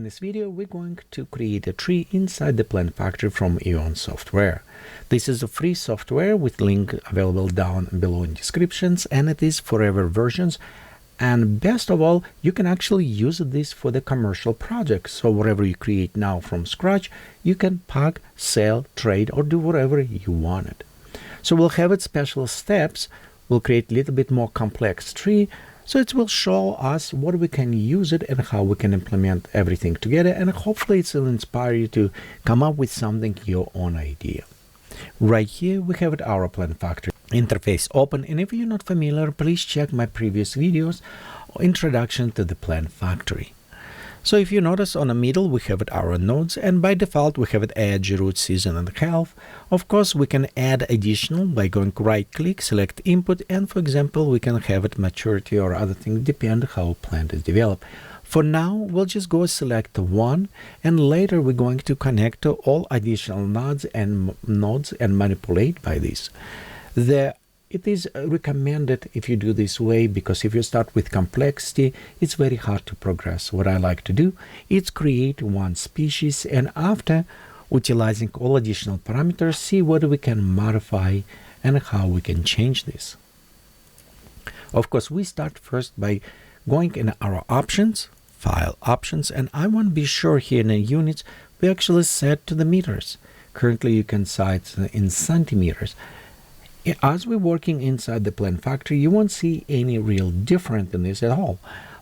In this video, we're going to create a tree inside the Plant Factory from Ion software. This is a free software with link available down below in descriptions, and it is forever versions. And best of all, you can actually use this for the commercial projects. So whatever you create now from scratch, you can pack, sell, trade, or do whatever you want it. So we'll have it special steps. We'll create a little bit more complex tree. So it will show us what we can use it and how we can implement everything together. And hopefully it will inspire you to come up with something your own idea. Right here, we have our Plant Factory interface open. And if you're not familiar, please check my previous videos, Introduction to the Plant Factory. So if you notice on the middle, we have our nodes, and by default, we have edge, root, season, and health. Of course, we can add additional by going right click, select input, and for example, we can have it maturity or other things, depend how plant is developed. For now, we'll just go select one, and later we're going to connect to all additional nodes and manipulate by this. It is recommended if you do this way, because if you start with complexity, it's very hard to progress. What I like to do is create one species, and after utilizing all additional parameters, see what we can modify and how we can change this. Of course, we start first by going in our options, file options, and I want to be sure here in the units, we actually set to the meters. Currently, you can set in centimeters. As we're working inside the Plant Factory, you won't see any real difference in this at all.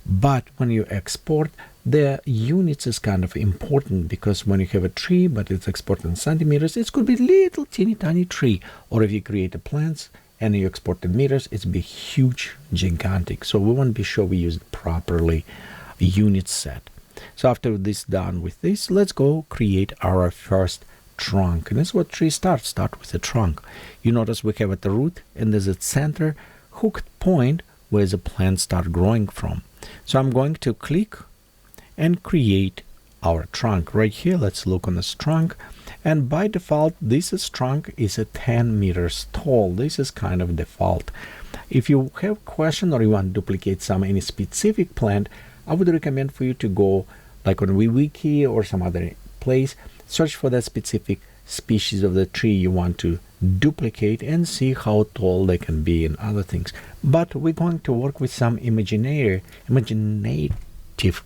But when you export, the units is kind of important, because when you have a tree, but it's exported in centimeters, it could be little teeny tiny tree. Or if you create a plants and you export in meters, it's be huge, gigantic. So we want to be sure we use it properly, unit set. So after this done with this, let's go create our first trunk. And this is what tree starts. Start with the trunk. You notice we have at the root, and there's a center hooked point where the plant start growing from. So I'm going to click and create our trunk right here. Let's look on this trunk, and by default this trunk is a 10 meters tall. This is kind of default. If you have a question or you want to duplicate any specific plant, I would recommend for you to go like on Wiki or some other place, search for that specific species of the tree you want to duplicate and see how tall they can be and other things. But we're going to work with some imaginative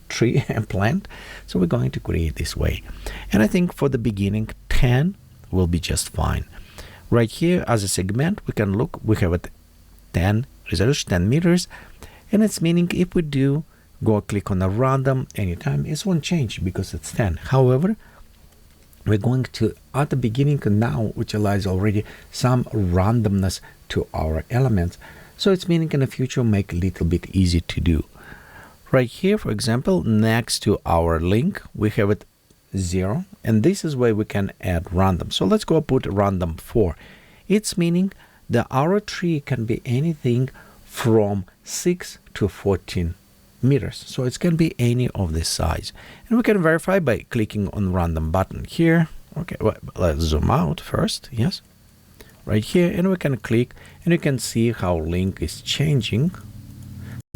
tree and plant, so we're going to create this way. And I think for the beginning 10 will be just fine. Right here as a segment, we can look, we have a 10 resolution, 10 meters, and it's meaning if we do go click on a random anytime, it won't change because it's 10. However, we're going to at the beginning now utilize already some randomness to our elements, so it's meaning in the future make a little bit easy to do. Right here, for example, next to our link we have it 0, and this is where we can add random. So let's go put random 4. It's meaning that our tree can be anything from 6 to 14 meters, so it can be any of this size, and we can verify by clicking on random button here. Okay, well, let's zoom out first. Yes, right here, and we can click, and you can see how link is changing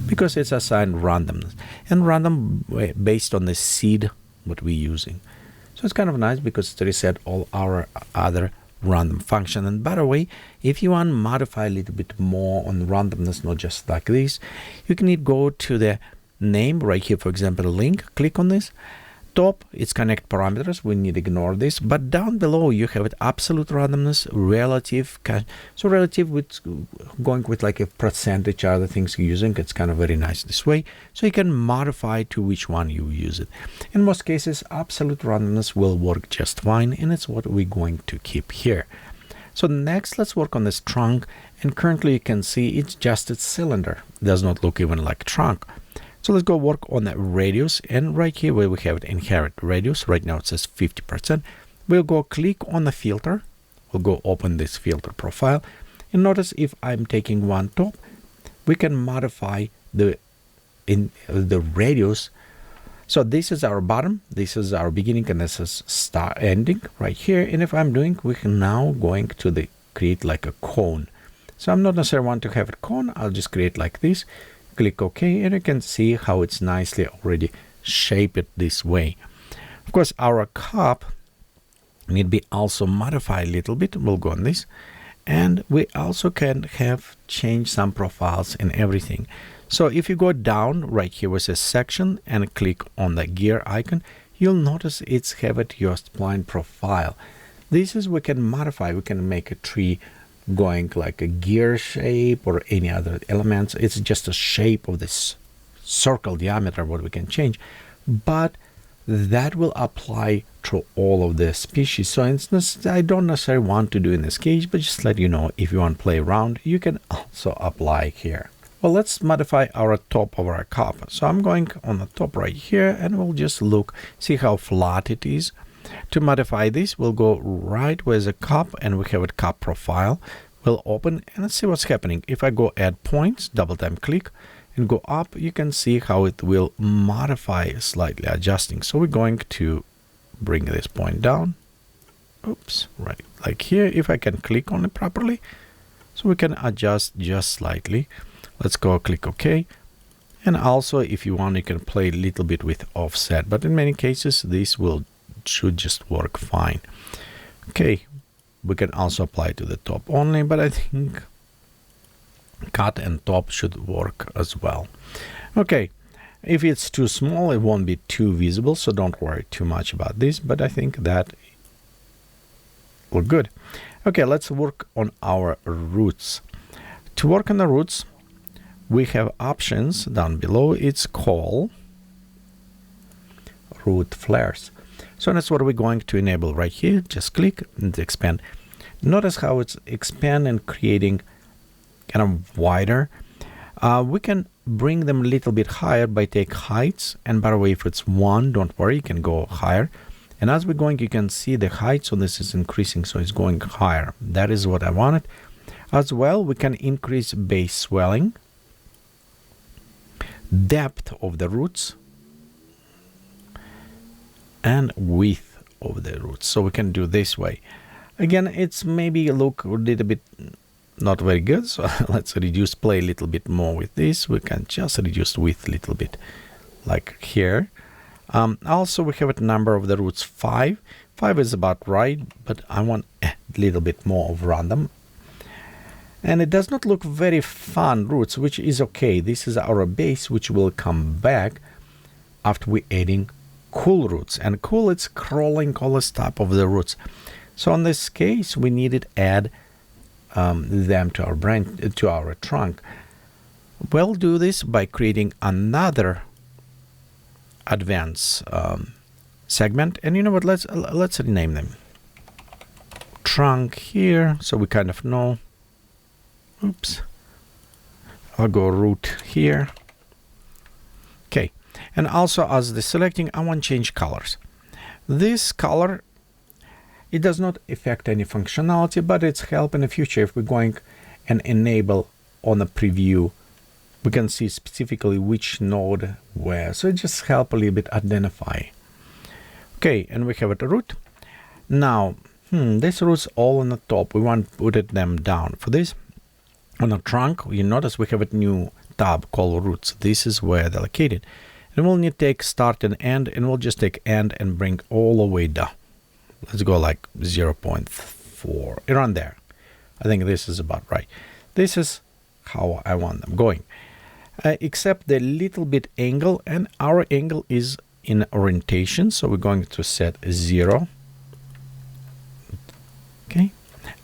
because it's assigned randomness, and random based on the seed what we're using. So it's kind of nice because it reset all our other random function. And by the way, if you want to modify a little bit more on randomness, not just like this, you can go to the name right here, for example, link, click on this top, it's connect parameters, we need to ignore this, but down below you have it absolute randomness, relative. So relative with going with like a percentage, other things you're using, it's kind of very nice this way, so you can modify to which one you use it. In most cases absolute randomness will work just fine, and it's what we're going to keep here. So next, let's work on this trunk, and currently you can see it's just a cylinder, it does not look even like trunk. So let's go work on the radius, and right here where we have it inherit radius, right now it says 50%. We'll go click on the filter, we'll go open this filter profile, and notice if I'm taking one top, we can modify the radius. So this is our bottom, this is our beginning, and this is start ending right here. And if I'm doing, we can now going to create like a cone. So I'm not necessarily want to have a cone, I'll just create like this. Click OK, and you can see how it's nicely already shape it this way. Of course, our cup need to be also modified a little bit. We'll go on this. And we also can have change some profiles and everything. So if you go down right here with a section and click on the gear icon, you'll notice it's have it your spline profile. This is we can modify. We can make a tree going like a gear shape or any other elements. It's just a shape of this circle diameter what we can change, but that will apply to all of the species. So instance, I don't necessarily want to do in this case, but just let you know, if you want to play around, you can also apply here. Well, let's modify our top of our cup. So I'm going on the top right here, and we'll just look, see how flat it is. To modify this, we'll go right where the cup, and we have a cup profile. We'll open and let's see what's happening. If I go add points, double time click, and go up, you can see how it will modify, slightly adjusting. So we're going to bring this point down. Oops, right, like here, if I can click on it properly. So we can adjust just slightly. Let's go click OK. And also, if you want, you can play a little bit with offset, but in many cases, this should just work fine. Okay, we can also apply to the top only, but I think cut and top should work as well. Okay, if it's too small, it won't be too visible, so don't worry too much about this, but I think that will good. Okay, let's work on our roots. To work on the roots, we have options down below. It's called root flares. So that's what we're going to enable right here. Just click and expand. Notice how it's expand and creating kind of wider. We can bring them a little bit higher by take heights. And by the way, if it's 1, don't worry, you can go higher. And as we're going, you can see the height. So this is increasing, so it's going higher. That is what I wanted. As well, we can increase base swelling, depth of the roots, and width of the roots. So we can do this way. Again, it's maybe look a little bit not very good, so let's reduce, play a little bit more with this. We can just reduce width a little bit, like here. Also, we have a number of the roots 5. 5 is about right, but I want a little bit more of random. And it does not look very fun roots, which is okay. This is our base, which will come back after we adding cool roots. And cool, it's crawling all the top of the roots. So in this case, we needed to add them to our branch, to our trunk. We'll do this by creating another advanced segment. And you know what? Let's rename them. Trunk here, so we kind of know. Oops. I'll go root here. Okay. And also, as the selecting, I want to change colors. This color, it does not affect any functionality, but it's help in the future. If we're going and enable on the preview, we can see specifically which node where. So it just help a little bit identify. Okay, and we have it a root. Now, these roots all on the top. We want to put them down. For this, on the trunk, you notice we have a new tab called roots. This is where they're located. And we'll need to take start and end, and we'll just take end and bring all the way down. Let's go like 0.4, around there. I think this is about right. This is how I want them going. Except the little bit angle, and our angle is in orientation, so we're going to set 0. Okay,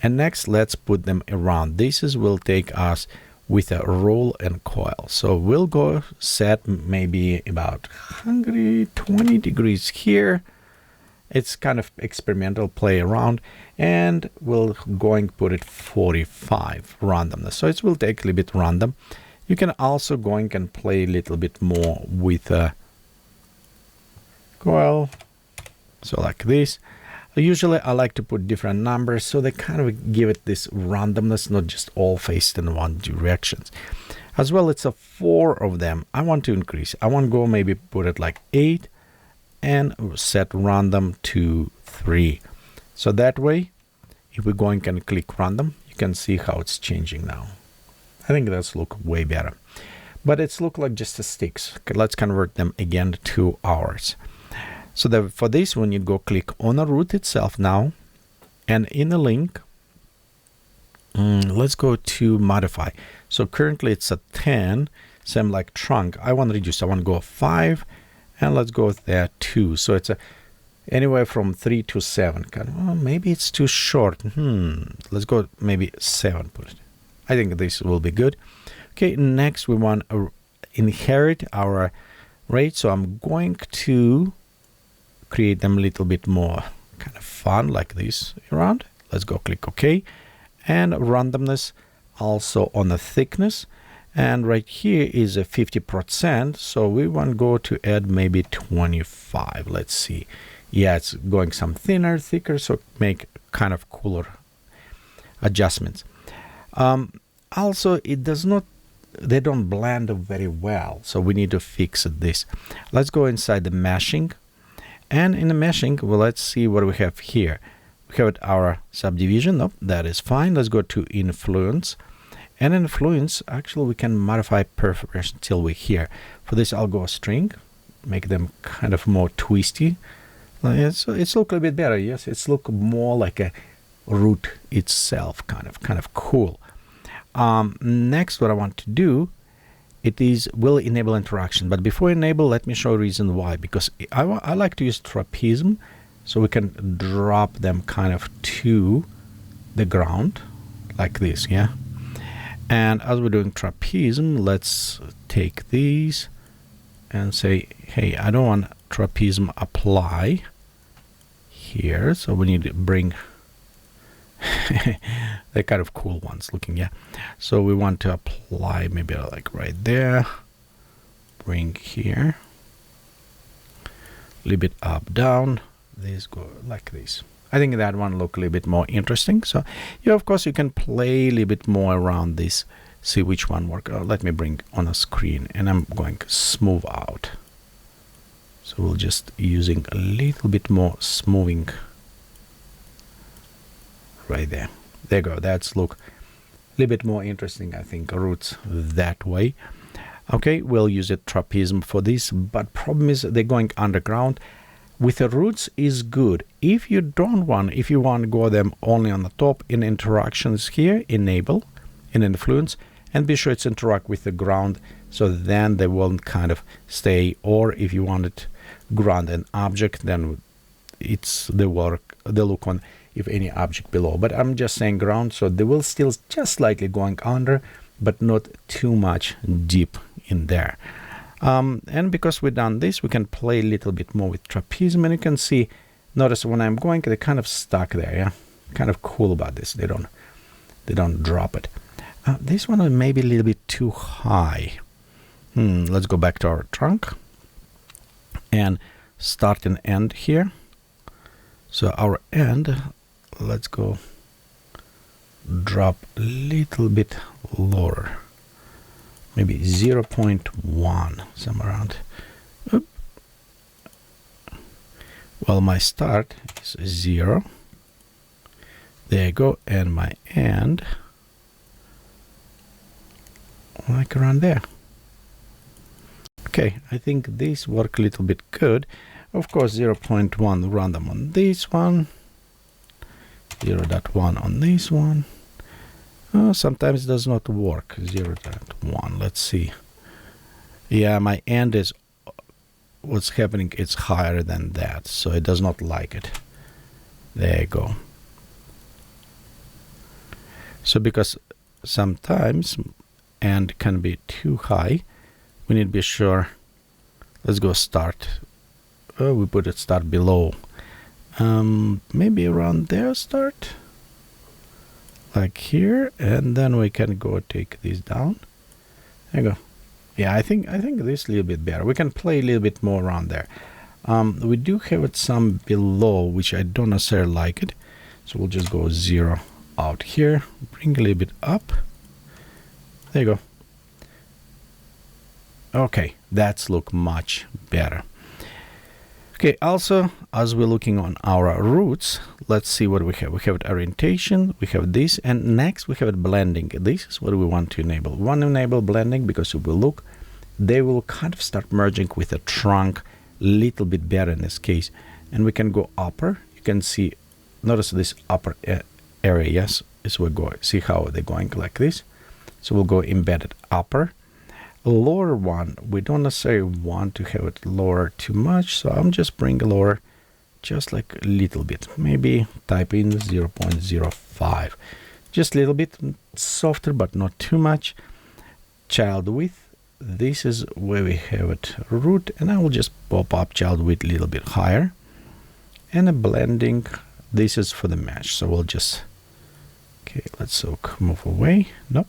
and next let's put them around. This is will take us with a roll and coil. So we'll go set maybe about 120 degrees here. It's kind of experimental, play around, and we'll going to put it 45 randomness. So it will take a little bit random. You can also going and play a little bit more with a coil. So like this. Usually I like to put different numbers, so they kind of give it this randomness, not just all faced in one direction. As well, it's a 4 of them. I want to increase. I want to go maybe put it like 8 and set random to 3. So that way, if we're going and click random, you can see how it's changing now. I think that's look way better. but it's look like just the sticks. Okay, let's convert them again to hours. So for this one, you go click on the root itself now, and in the link, let's go to modify. So currently it's a 10, same like trunk. I want to reduce. I want to go 5, and let's go with that 2. So it's anywhere from 3 to 7. Well, maybe it's too short. Let's go maybe 7. Put it. I think this will be good. Okay, next we want to inherit our rate. So I'm going to create them a little bit more kind of fun like this around. Let's go click OK. And randomness also on the thickness. And right here is a 50%. So we want to go to add maybe 25. Let's see. Yeah, it's going some thinner, thicker, so make kind of cooler adjustments. Also, it does not, they don't blend very well, so we need to fix this. Let's go inside the meshing, and in the meshing, well, let's see what we have here. We have our subdivision. Nope, that is fine. Let's go to influence, and influence, actually, we can modify perfect till we're here. For this, I'll go string, make them kind of more twisty. It's look a bit better. Yes, it's look more like a root itself, kind of cool. Next, what I want to do, it is will enable interaction. But before enable, let me show a reason why. Because I like to use trapezium, so we can drop them kind of to the ground like this, yeah. And as we're doing trapezium, let's take these and say, hey, I don't want trapezium apply here, so we need to bring they're kind of cool ones looking, yeah. So we want to apply maybe like right there, bring here, a little bit up, down, these go like this. I think that one look a little bit more interesting. So yeah, of course you can play a little bit more around this, see which one work. Let me bring on a screen, and I'm going to smooth out. So we'll just using a little bit more smoothing right there. There you go. That's look a little bit more interesting, I think, roots that way. Okay, we'll use a trapezium for this, but problem is they're going underground. With the roots is good. If you don't want, if you want to go them only on the top, in interactions here, enable, in influence, and be sure it's interact with the ground, so then they won't kind of stay. Or if you want it ground an object, then it's the look on if any object below. But I'm just saying ground, so they will still just slightly going under, but not too much deep in there. And because we've done this, we can play a little bit more with trapezium, and you can see, notice when I'm going, they're kind of stuck there, yeah. Kind of cool about this. They don't drop it. This one may be a little bit too high. Let's go back to our trunk and start and end here. So our end, let's go drop a little bit lower, maybe 0.1, somewhere around. Oop. Well, my start is 0. There you go, and my end, like around there. Okay, I think these work a little bit good. Of course, 0.1 random on this one, 0.1 on this one. Sometimes it does not work. 0.1. Let's see. Yeah, my end is what's happening. It's higher than that, so it does not like it. There you go. So because sometimes end can be too high, we need to be sure. Let's go start. We put it start below. Maybe around there start. Like here, and then we can go take this down. There you go. Yeah, I think this is a little bit better. We can play a little bit more around there. We do have it some below, which I don't necessarily like it. So we'll just go 0 out here, bring a little bit up. There you go. Okay, that's look much better. Okay, also, as we're looking on our roots, let's see what we have. We have orientation, we have this, and next we have blending. This is what we want to enable. We want to enable blending because if we look, they will kind of start merging with the trunk a little bit better in this case. And we can go upper. You can see, notice this upper area, yes, is we're going. See how they're going like this. So we'll go embedded upper. Lower one, we don't necessarily want to have it lower too much, so I'm just bring lower just like a little bit, maybe type in 0.05, just a little bit softer but not too much. Child width, this is where we have it root, and I will just pop up child width a little bit higher. And a blending, this is for the mesh, so we'll just, okay, let's move away. Nope.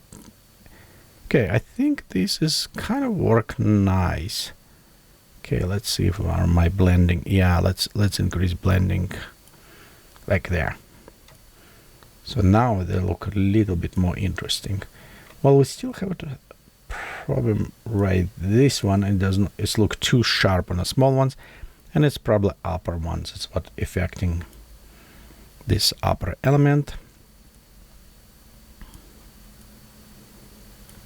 Okay, I think this is kind of work nice. Okay, let's see if my blending, yeah, let's increase blending like there. So now they look a little bit more interesting. Well, we still have a problem right this one. It doesn't, it's look too sharp on the small ones, and it's probably upper ones. It's what affecting this upper element.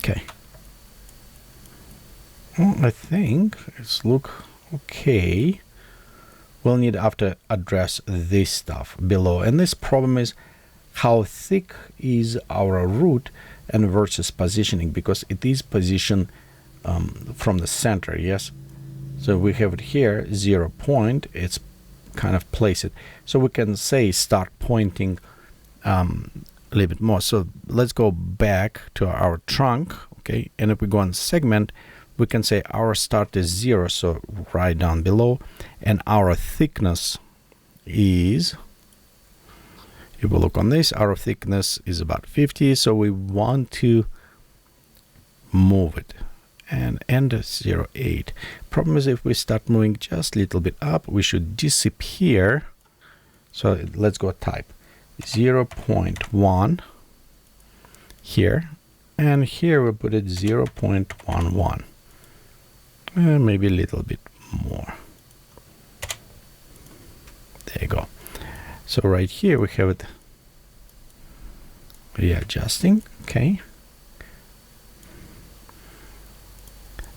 Okay. Well, I think it's look okay. We'll need after address this stuff below, and this problem is how thick is our root and versus positioning, because it is positioned from the center, yes. So we have it here 0 point. It's kind of place it, so we can say start pointing a little bit more. So let's go back to our trunk, okay, and if we go on segment, we can say our start is 0, so right down below, and our thickness is, if we look on this, our thickness is about 50, so we want to move it and end at 0.8. Problem is, if we start moving just a little bit up, we should disappear. So let's go type 0.1 here, and here we put it 0.11, and maybe a little bit more. There you go. So right here we have it readjusting. Okay,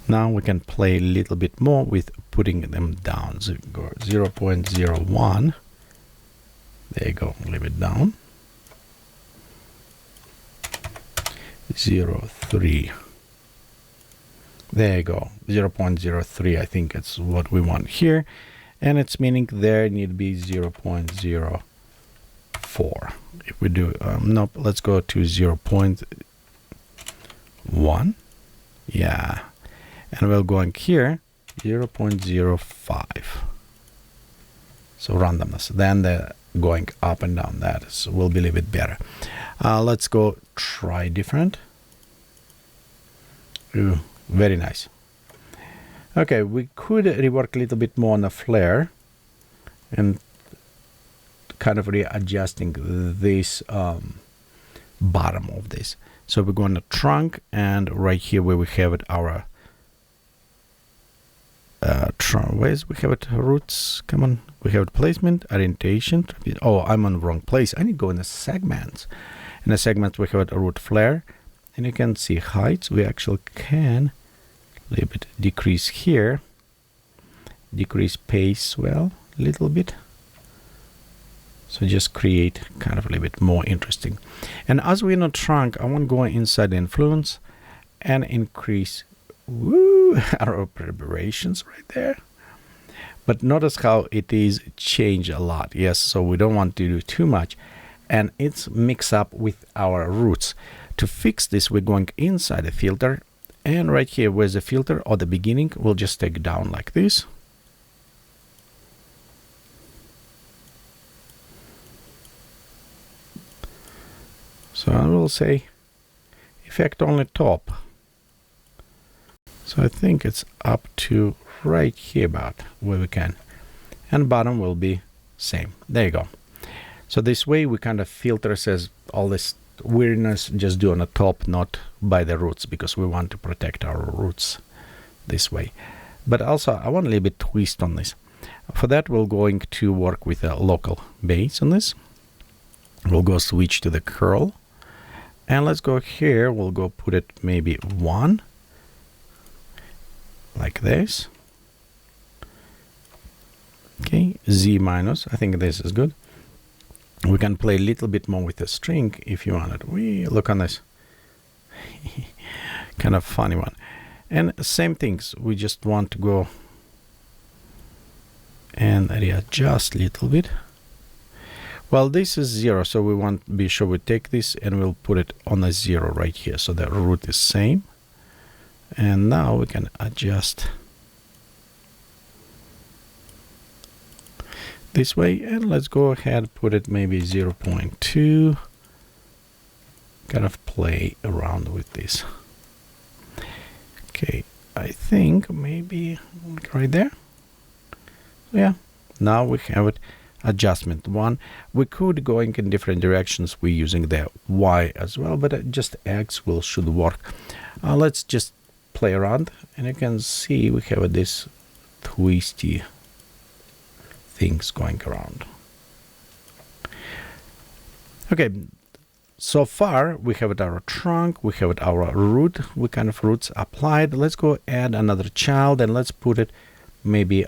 now we can play a little bit more with putting them down. So go 0.01. There you go, leave it down. 0.3. There you go, 0.03. I think it's what we want here, and it's meaning there need to be 0.04. If we do nope, let's go to 0.1. Yeah, and we're going here 0.05. So randomness, then the going up and down, that is, will be a little bit better. Let's go try different. Ooh, very nice. Okay, we could rework a little bit more on the flare and kind of readjusting this bottom of this. So we're going to trunk, and right here where we have it, our trunk, where's we have it, roots, come on, we have it placement, orientation. Oh, I'm on the wrong place. I need to go in the segments. In the segments we have it a root flare, and you can see heights. We actually can a little bit decrease here, decrease pace, well, a little bit. So just create kind of a little bit more interesting. And as we're in a trunk, I want to go inside the influence and increase our preparations right there. But notice how it is changed a lot. Yes, so we don't want to do too much, and it's mixed up with our roots. To fix this, we're going inside the filter, and right here where's the filter or the beginning, we'll just take down like this. So I will say effect only top. So I think it's up to right here about where we can, and bottom will be same. There you go. So this way we kind of filter says all this weirdness just do on the top, not by the roots, because we want to protect our roots this way. But also I want a little bit twist on this. For that, we're going to work with a local base on this. We'll go switch to the curl. And let's go here. We'll go put it maybe 1. Like this. Okay, Z minus. I think this is good. We can play a little bit more with the string if you want it. Look on this. Kind of funny one. And same things. We just want to go and readjust a little bit. Well, this is 0, so we want to be sure we take this and we'll put it on a 0 right here. So the root is same. And now we can adjust this way, and let's go ahead, put it maybe 0.2. Kind of play around with this. Okay, I think maybe right there. Yeah, now we have it. Adjustment 1. We could go in different directions. We're using the Y as well, but just X should work. Let's just play around, and you can see we have this twisty things going around. Okay, so far we have our trunk, we have our root, we kind of roots applied. Let's go add another child, and let's put it maybe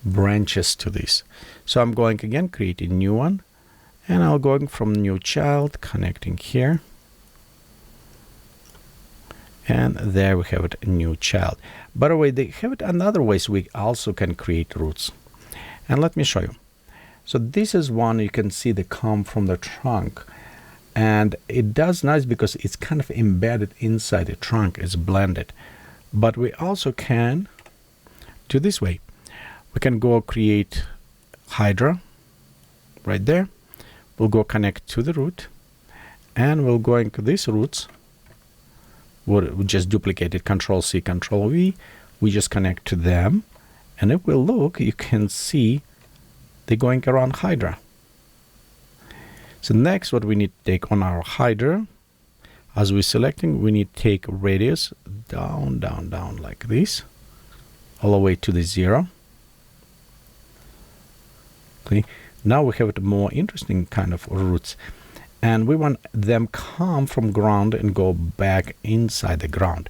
branches to this. So I'm going again, create a new one, and I'm going from new child, connecting here. And there we have it, a new child. By the way, they have it another ways we also can create roots. And let me show you. So this is one you can see they come from the trunk. And it does nice because it's kind of embedded inside the trunk, it's blended. But we also can do this way. We can go create Hydra right there. We'll go connect to the root, and we'll go into these roots. We'll just duplicate it, Control C, Control V. We just connect to them, and if we look, you can see they're going around Hydra. So next, what we need to take on our Hydra, as we're selecting, we need to take radius down, down, down like this, all the way to the 0. Okay, now we have a more interesting kind of roots, and we want them come from ground and go back inside the ground.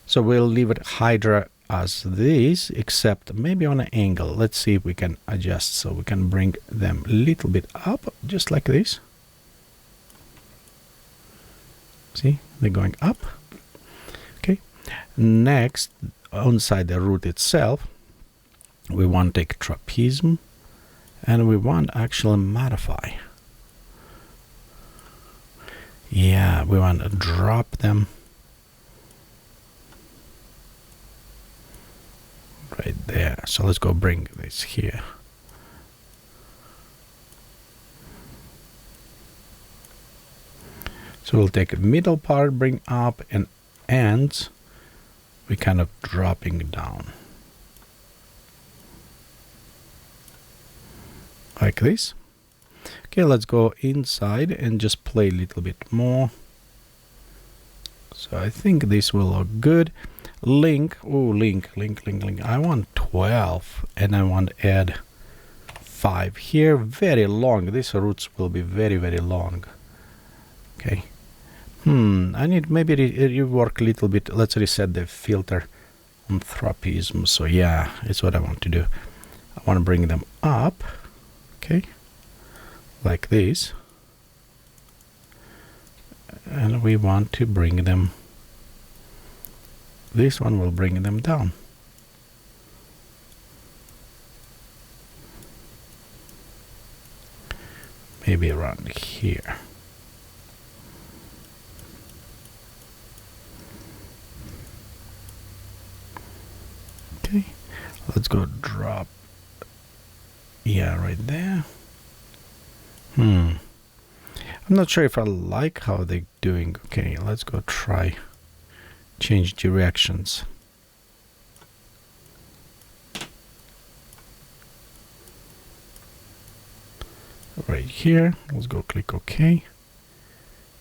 So we'll leave it Hydra as this, except maybe on an angle. Let's see if we can adjust, so we can bring them a little bit up, just like this. See, they're going up. Okay, next, inside the root itself, we want to take trapezium, and we want actually modify. Yeah, we want to drop them right there. So let's go bring this here. So we'll take a middle part, bring up, and ends we kind of dropping down like this. Okay, let's go inside and just play a little bit more. So I think this will look good. Link, oh, link. I want 12, and I want to add 5 here. Very long. These roots will be very, very long. Okay. I need maybe rework a little bit. Let's reset the filter on trapezium. So yeah, it's what I want to do. I want to bring them up. Okay. Like this. And we want to bring them. This one will bring them down. Maybe around here. Okay, let's go drop. Yeah, right there. I'm not sure if I like how they're doing. Okay, let's go try change directions. Right here, let's go click OK.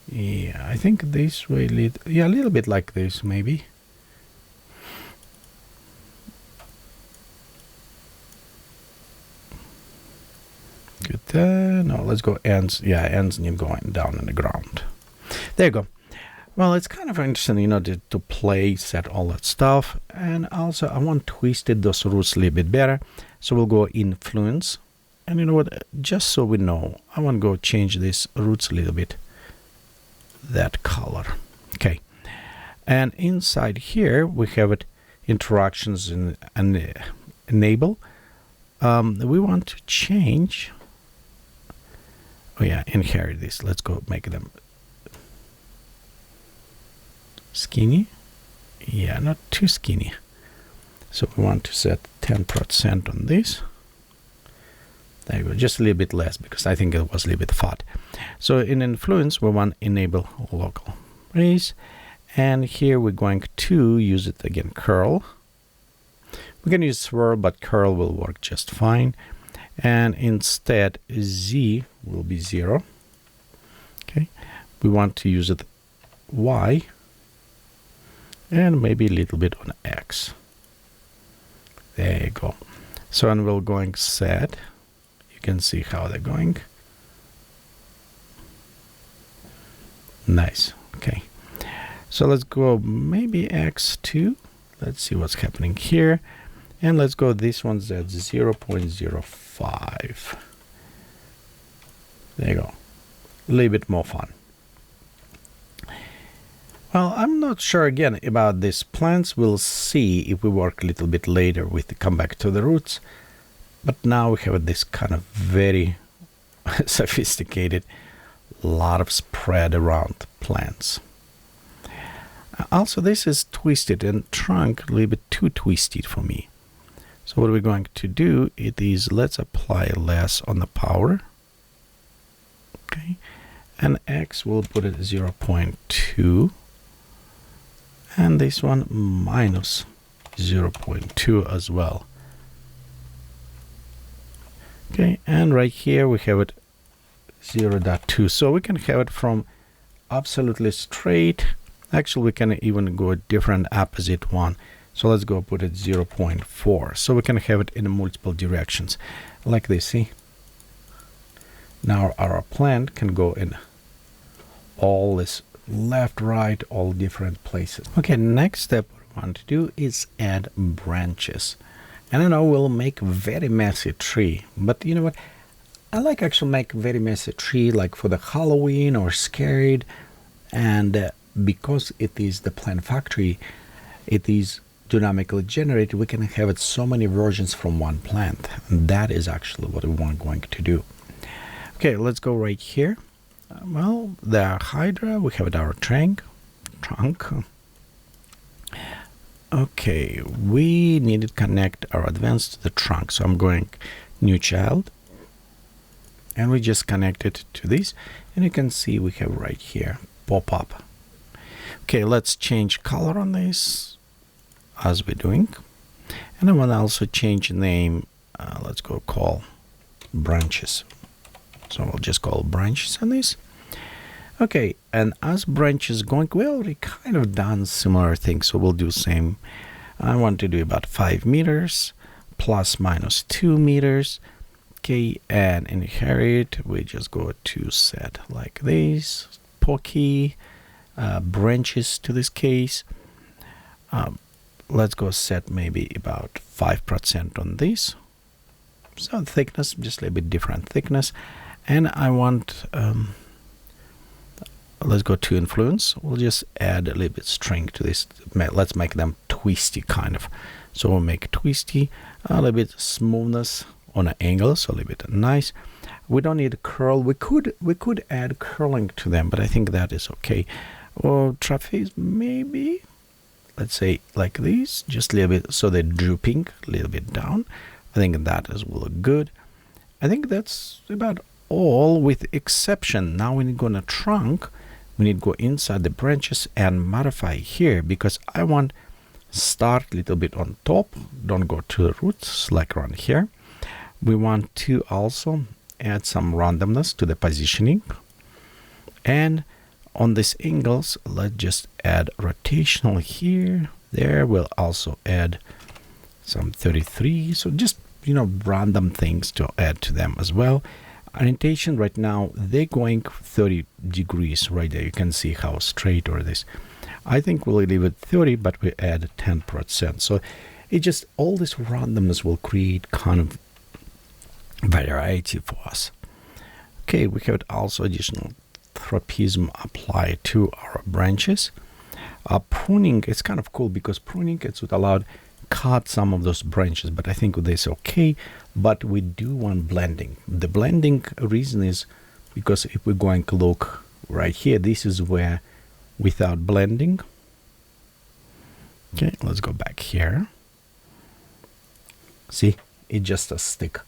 Yeah, I think this way, yeah, a little bit like this maybe. No, let's go ends. Yeah, ends need going down in the ground. There you go. Well, it's kind of interesting, you know, to play, set all that stuff. And also, I want to twist those roots a little bit better. So we'll go influence. And you know what? Just so we know, I want to go change these roots a little bit. That color. Okay. And inside here, we have it interactions and enable. We want to change. Oh yeah, inherit this. Let's go make them skinny. Yeah, not too skinny. So we want to set 10% on this. There you go, just a little bit less because I think it was a little bit fat. So in influence, we want enable local raise. And here we're going to use it again, curl. We can use swirl, but curl will work just fine. And instead, Z will be 0. Okay, we want to use it Y. And maybe a little bit on X. There you go. So, and we're going set. You can see how they're going. Nice. Okay. So let's go maybe X2. Let's see what's happening here. And let's go, this one's at 0.05. There you go. A little bit more fun. Well, I'm not sure again about these plants. We'll see if we work a little bit later with the come back to the roots. But now we have this kind of very sophisticated, lot of spread around plants. Also, this is twisted and trunk a little bit too twisted for me. So what we're going to do, it is let's apply less on the power. Okay, and X we'll put it 0.2. And this one minus 0.2 as well. Okay, and right here we have it 0.2. So we can have it from absolutely straight. Actually, we can even go a different opposite one. So let's go put it 0.4. So we can have it in multiple directions like this. See? Now our plant can go in all this left, right, all different places. Okay, next step what I want to do is add branches. And I know we'll make a very messy tree, but you know what? I like actually make very messy tree like for the Halloween or scared. And because it is the plant factory, it is dynamically generated, we can have it so many versions from one plant. And that is actually what we want going to do. Okay, let's go right here. Well, the Hydra, we have our trunk. Okay, we need to connect our advanced to the trunk. So I'm going new child. And we just connect it to this. And you can see we have right here, pop up. Okay, let's change color on this as we're doing. And I want to also change the name. Let's go call branches. So we'll just call branches on this. Okay, and as branches going, we already kind of done similar things, so we'll do same. I want to do about 5 meters, plus minus 2 meters. Okay, and inherit, we just go to set like this. Pokey, branches to this case. Let's go set maybe about 5% on this. So thickness, just a little bit different thickness. And I want, let's go to influence. We'll just add a little bit string to this. Let's make them twisty kind of. So we'll make twisty, a little bit smoothness on an angle, so a little bit nice. We don't need curl. We could add curling to them, but I think that is okay. Or trapeze maybe. Let's say like this, just a little bit, so they're drooping a little bit down. I think that is will look good. I think that's about all, with exception. Now we need to go in a trunk. We need to go inside the branches and modify here, because I want start a little bit on top. Don't go to the roots like around here. We want to also add some randomness to the positioning. And on these angles, let's just add rotational here. There we'll also add some 33. So just, you know, random things to add to them as well. orientation right now, they're going 30 degrees right there. You can see how straight or this. I think we'll leave it 30, but we add 10%. So it just, all this randomness will create kind of variety for us. Okay, we have also additional tropism applied to our branches. Pruning, it's kind of cool because pruning, it would allow cut some of those branches, but I think this is okay. But we do want blending. The blending reason is because if we're going to look right here, this is where without blending. Okay, let's go back here. See, it's just a stick.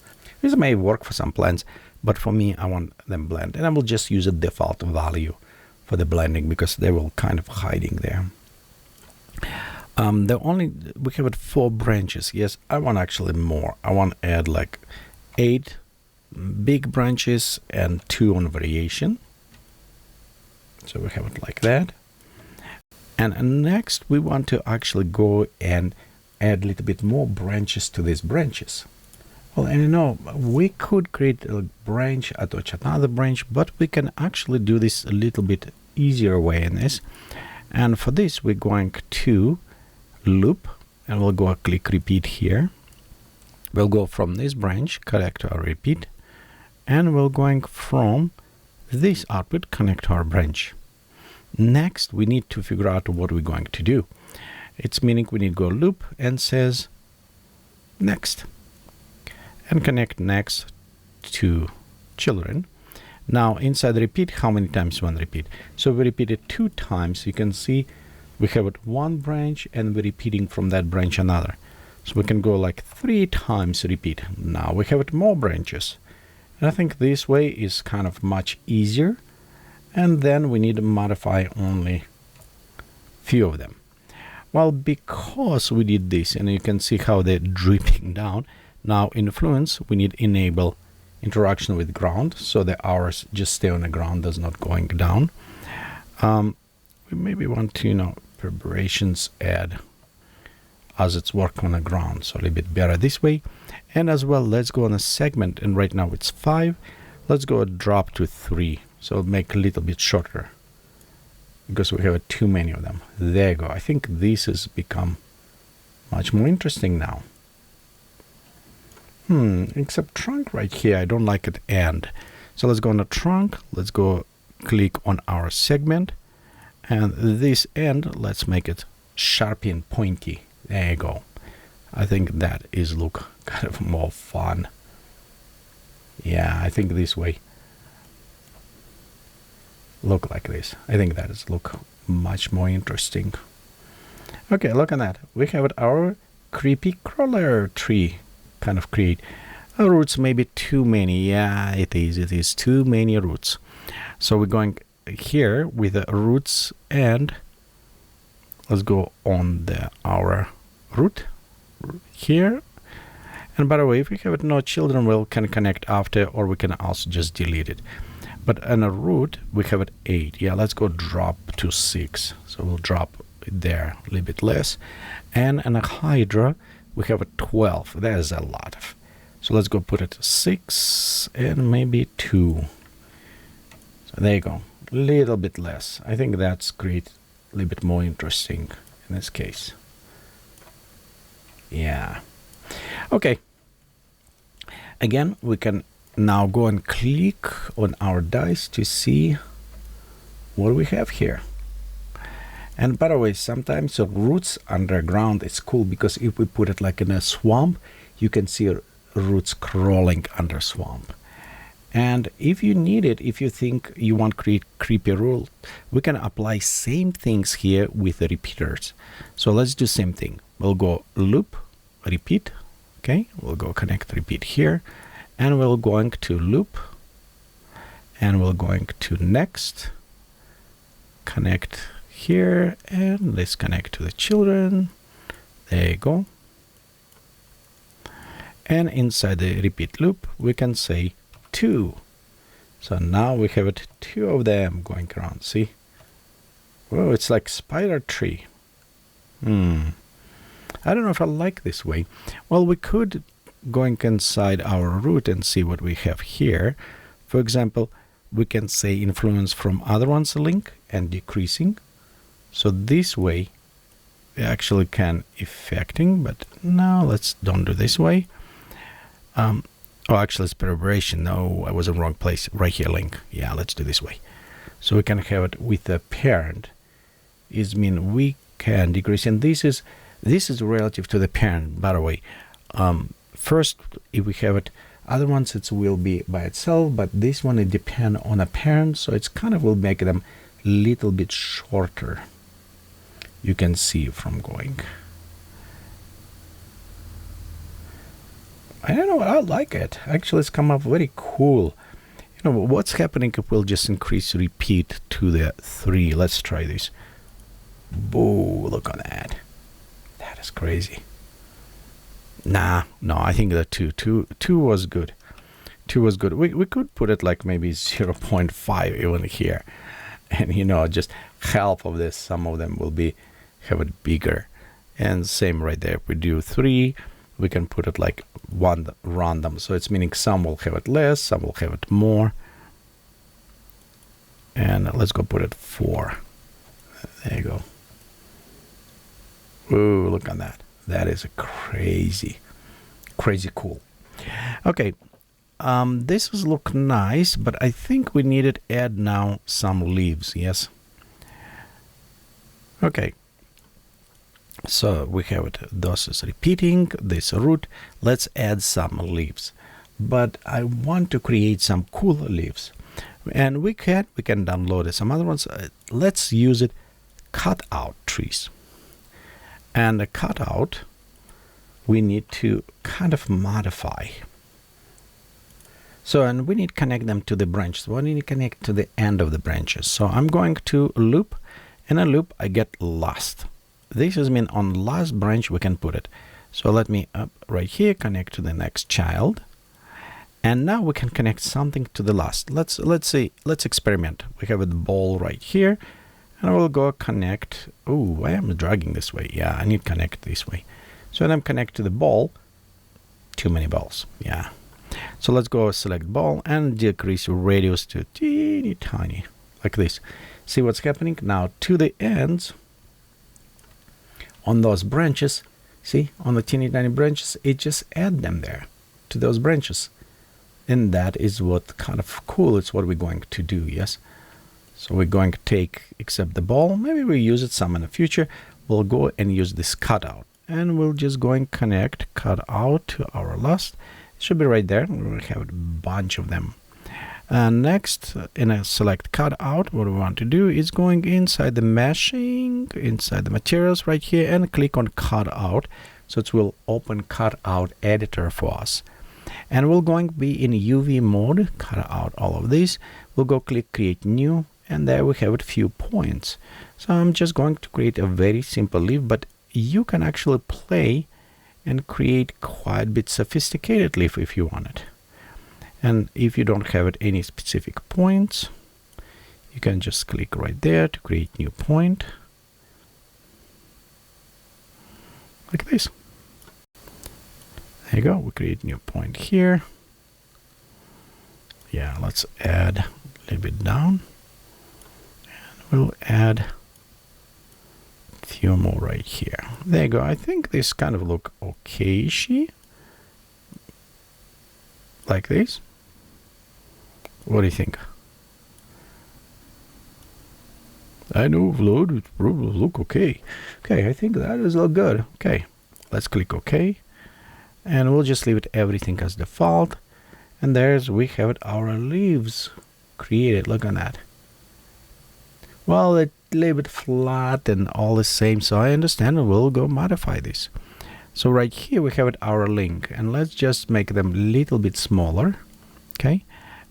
This may work for some plants, but for me, I want them blend, and I will just use a default value for the blending because they will kind of hiding there. We have 4 branches. Yes, I want actually more. I want to add like 8 big branches and 2 on variation. So we have it like that. And next we want to actually go and add a little bit more branches to these branches. Well, and you know, we could create a branch, attach another branch, but we can actually do this a little bit easier way in this. And for this, we're going to loop, and we'll go click repeat here. We'll go from this branch, connect to our repeat, and we're going from this output, connect to our branch. Next, we need to figure out what we're going to do. It's meaning we need to go loop and says next, and connect next to children. Now inside repeat, how many times one repeat? So we repeat it 2 times. You can see we have it 1 branch and we're repeating from that branch another. So we can go like 3 times repeat. Now we have it more branches. And I think this way is kind of much easier. And then we need to modify only few of them. Well, because we did this, and you can see how they're dripping down. Now influence, we need enable interaction with ground, so the hours just stay on the ground, does not going down. We maybe want to, you know, preparations add as it's work on the ground, so a little bit better this way. And as well, let's go on a segment, and right now it's 5. Let's go drop to 3, so make a little bit shorter because we have too many of them. There you go. I think this has become much more interesting now. Except trunk right here, I don't like it end. So let's go on the trunk, let's go click on our segment, and this end, let's make it sharp and pointy. There you go. I think that is look kind of more fun. Yeah, I think this way. Look like this. I think that is look much more interesting. Okay, look at that. We have our creepy crawler tree kind of create. Roots maybe too many. Yeah, it is too many roots. So we're going here with the roots, and let's go on our root here. And by the way, if we have no children, we can connect after, or we can also just delete it. But on a root, we have it 8. Yeah, let's go drop to 6. So we'll drop it there a little bit less. And on a hydra, we have a 12. There's a lot of. So let's go put it 6 and maybe 2. So there you go. A little bit less. I think that's great. A little bit more interesting in this case. Yeah. Okay. Again, we can now go and click on our dice to see what we have here. And by the way, sometimes the roots underground is cool, because if we put it like in a swamp, you can see roots crawling under swamp. And if you need it, if you think you want to create creepy rule, we can apply same things here with the repeaters. So let's do same thing. We'll go loop, repeat. Okay, we'll go connect repeat here, and we're going to loop, and we're going to next, connect here, and let's connect to the children. There you go. And inside the repeat loop, we can say 2. So now we have it 2 of them going around. See? Whoa, it's like spider tree. I don't know if I like this way. Well, we could going inside our root and see what we have here. For example, we can say influence from other ones link and decreasing. So this way we actually can affecting, but no, let's don't do this way. Oh, actually it's preparation. No, I was in the wrong place. Right here, link. Yeah, let's do this way. So we can have it with the parent. Is mean we can decrease, and this is relative to the parent, by the way. First, if we have it, other ones it will be by itself, but this one it depend on a parent, so it's kind of will make them a little bit shorter. You can see from going. I don't know, I like it. Actually, it's come up very cool. You know, what's happening if we'll just increase repeat to the 3? Let's try this. Boo, look on that. That is crazy. No, I think the 2 was good. 2 was good. We could put it like maybe 0.5 even here. And you know, just half of this, some of them will be have it bigger. And same right there. If we do 3, we can put it like 1 random. So it's meaning some will have it less, some will have it more. And let's go put it 4. There you go. Ooh, look on that. That is crazy cool. Okay, this is look nice, but I think we needed add now some leaves. Yes. Okay. So we have it. This is repeating this root. Let's add some leaves, but I want to create some cool leaves, and we can download some other ones. Let's use it. Cut out trees. And the cutout, we need to kind of modify. So, and we need to connect them to the branches. We need to connect to the end of the branches. So I'm going to loop. In a loop, I get last. This is mean on last branch we can put it. So let me up right here, connect to the next child. And now we can connect something to the last. Let's experiment. We have a ball right here. And I will go connect. Oh, I am dragging this way. Yeah, I need to connect this way. So then I'm connect to the ball. Too many balls. Yeah. So let's go select ball and decrease radius to teeny tiny, like this. See what's happening now to the ends on those branches. See, on the teeny tiny branches, it just add them there to those branches. And that is what kind of cool. It's what we're going to do. Yes. So we're going to take, except the ball, maybe we use it some in the future. We'll go and use this cutout. And we'll just go and connect cutout to our last. It should be right there. We'll have a bunch of them. And next, in a select cutout, what we want to do is going inside the meshing, inside the materials right here, and click on cutout. So it will open cutout editor for us. And we're going to be in UV mode, cut out all of this. We'll go click create new. And there we have a few points. So I'm just going to create a very simple leaf, but you can actually play and create quite a bit sophisticated leaf if you want it. And if you don't have it any specific points, you can just click right there to create new point. Like this. There you go. We create new point here. Yeah, let's add a little bit down. We'll add a few more right here. There you go. I think this kind of look okay-shy. Like this. What do you think? I know, Vlad, it probably look okay. Okay, I think that is look good. Okay, let's click OK. And we'll just leave it everything as default. And there's, we have it, our leaves created. Look at that. Well, it's a little bit flat and all the same, so I understand. We'll go modify this. So right here we have it, our link, and let's just make them a little bit smaller. Okay,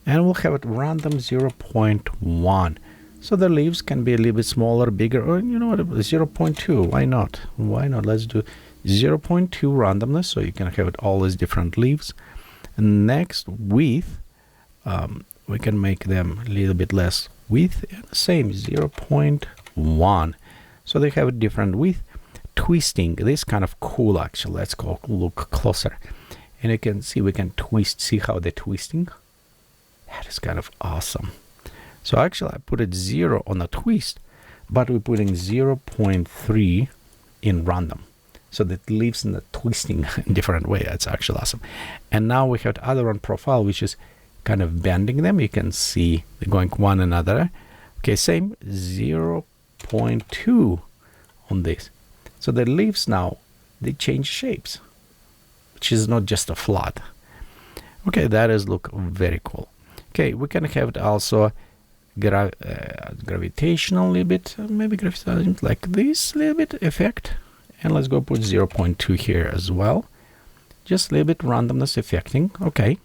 and we'll have it random 0.1. So the leaves can be a little bit smaller, bigger, or you know what, 0.2. Why not? Why not? Let's do 0.2 randomness, so you can have it all these different leaves. And next, width, we can make them a little bit less width, and same 0.1. So they have a different width. Twisting, this kind of cool actually. Let's go look closer, and you can see we can twist. See how they're twisting? That is kind of awesome. So actually I put it 0 on a twist, but we're putting 0.3 in random. So that leaves in the twisting in different way. That's actually awesome. And now we have the other one profile, which is kind of bending them. You can see they're going one another. Okay, same 0.2 on this. So the leaves now, they change shapes, which is not just a flat. Okay, that is look very cool. Okay, we can have it also gravitational a little bit, maybe gravitational like this little bit effect. And let's go put 0.2 here as well. Just a little bit randomness affecting. Okay.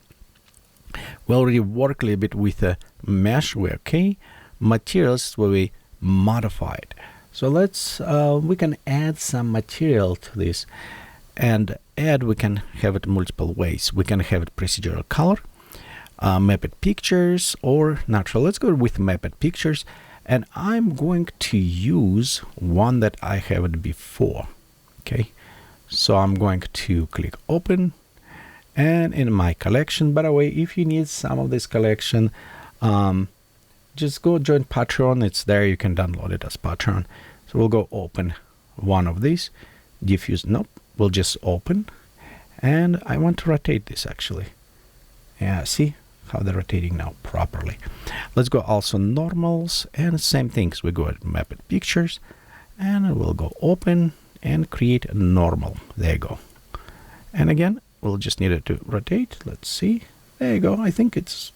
We already work a little bit with the mesh. We're okay. Materials will be modified. So let's, we can add some material to this. And add, we can have it multiple ways. We can have it procedural color, mapped pictures, or natural. Let's go with mapped pictures. And I'm going to use one that I have it before. Okay, so I'm going to click open, and in my collection, by the way, if you need some of this collection, just go join Patreon. It's there. You can download it as Patreon. So we'll go open one of these. Diffuse, nope, we'll just open. And I want to rotate this actually. Yeah, see how they're rotating now properly. Let's go also normals, and same things. We go at mapped pictures, and we'll go open and create a normal. There you go. And again, we'll just need it to rotate. Let's see. There you go. I think it's,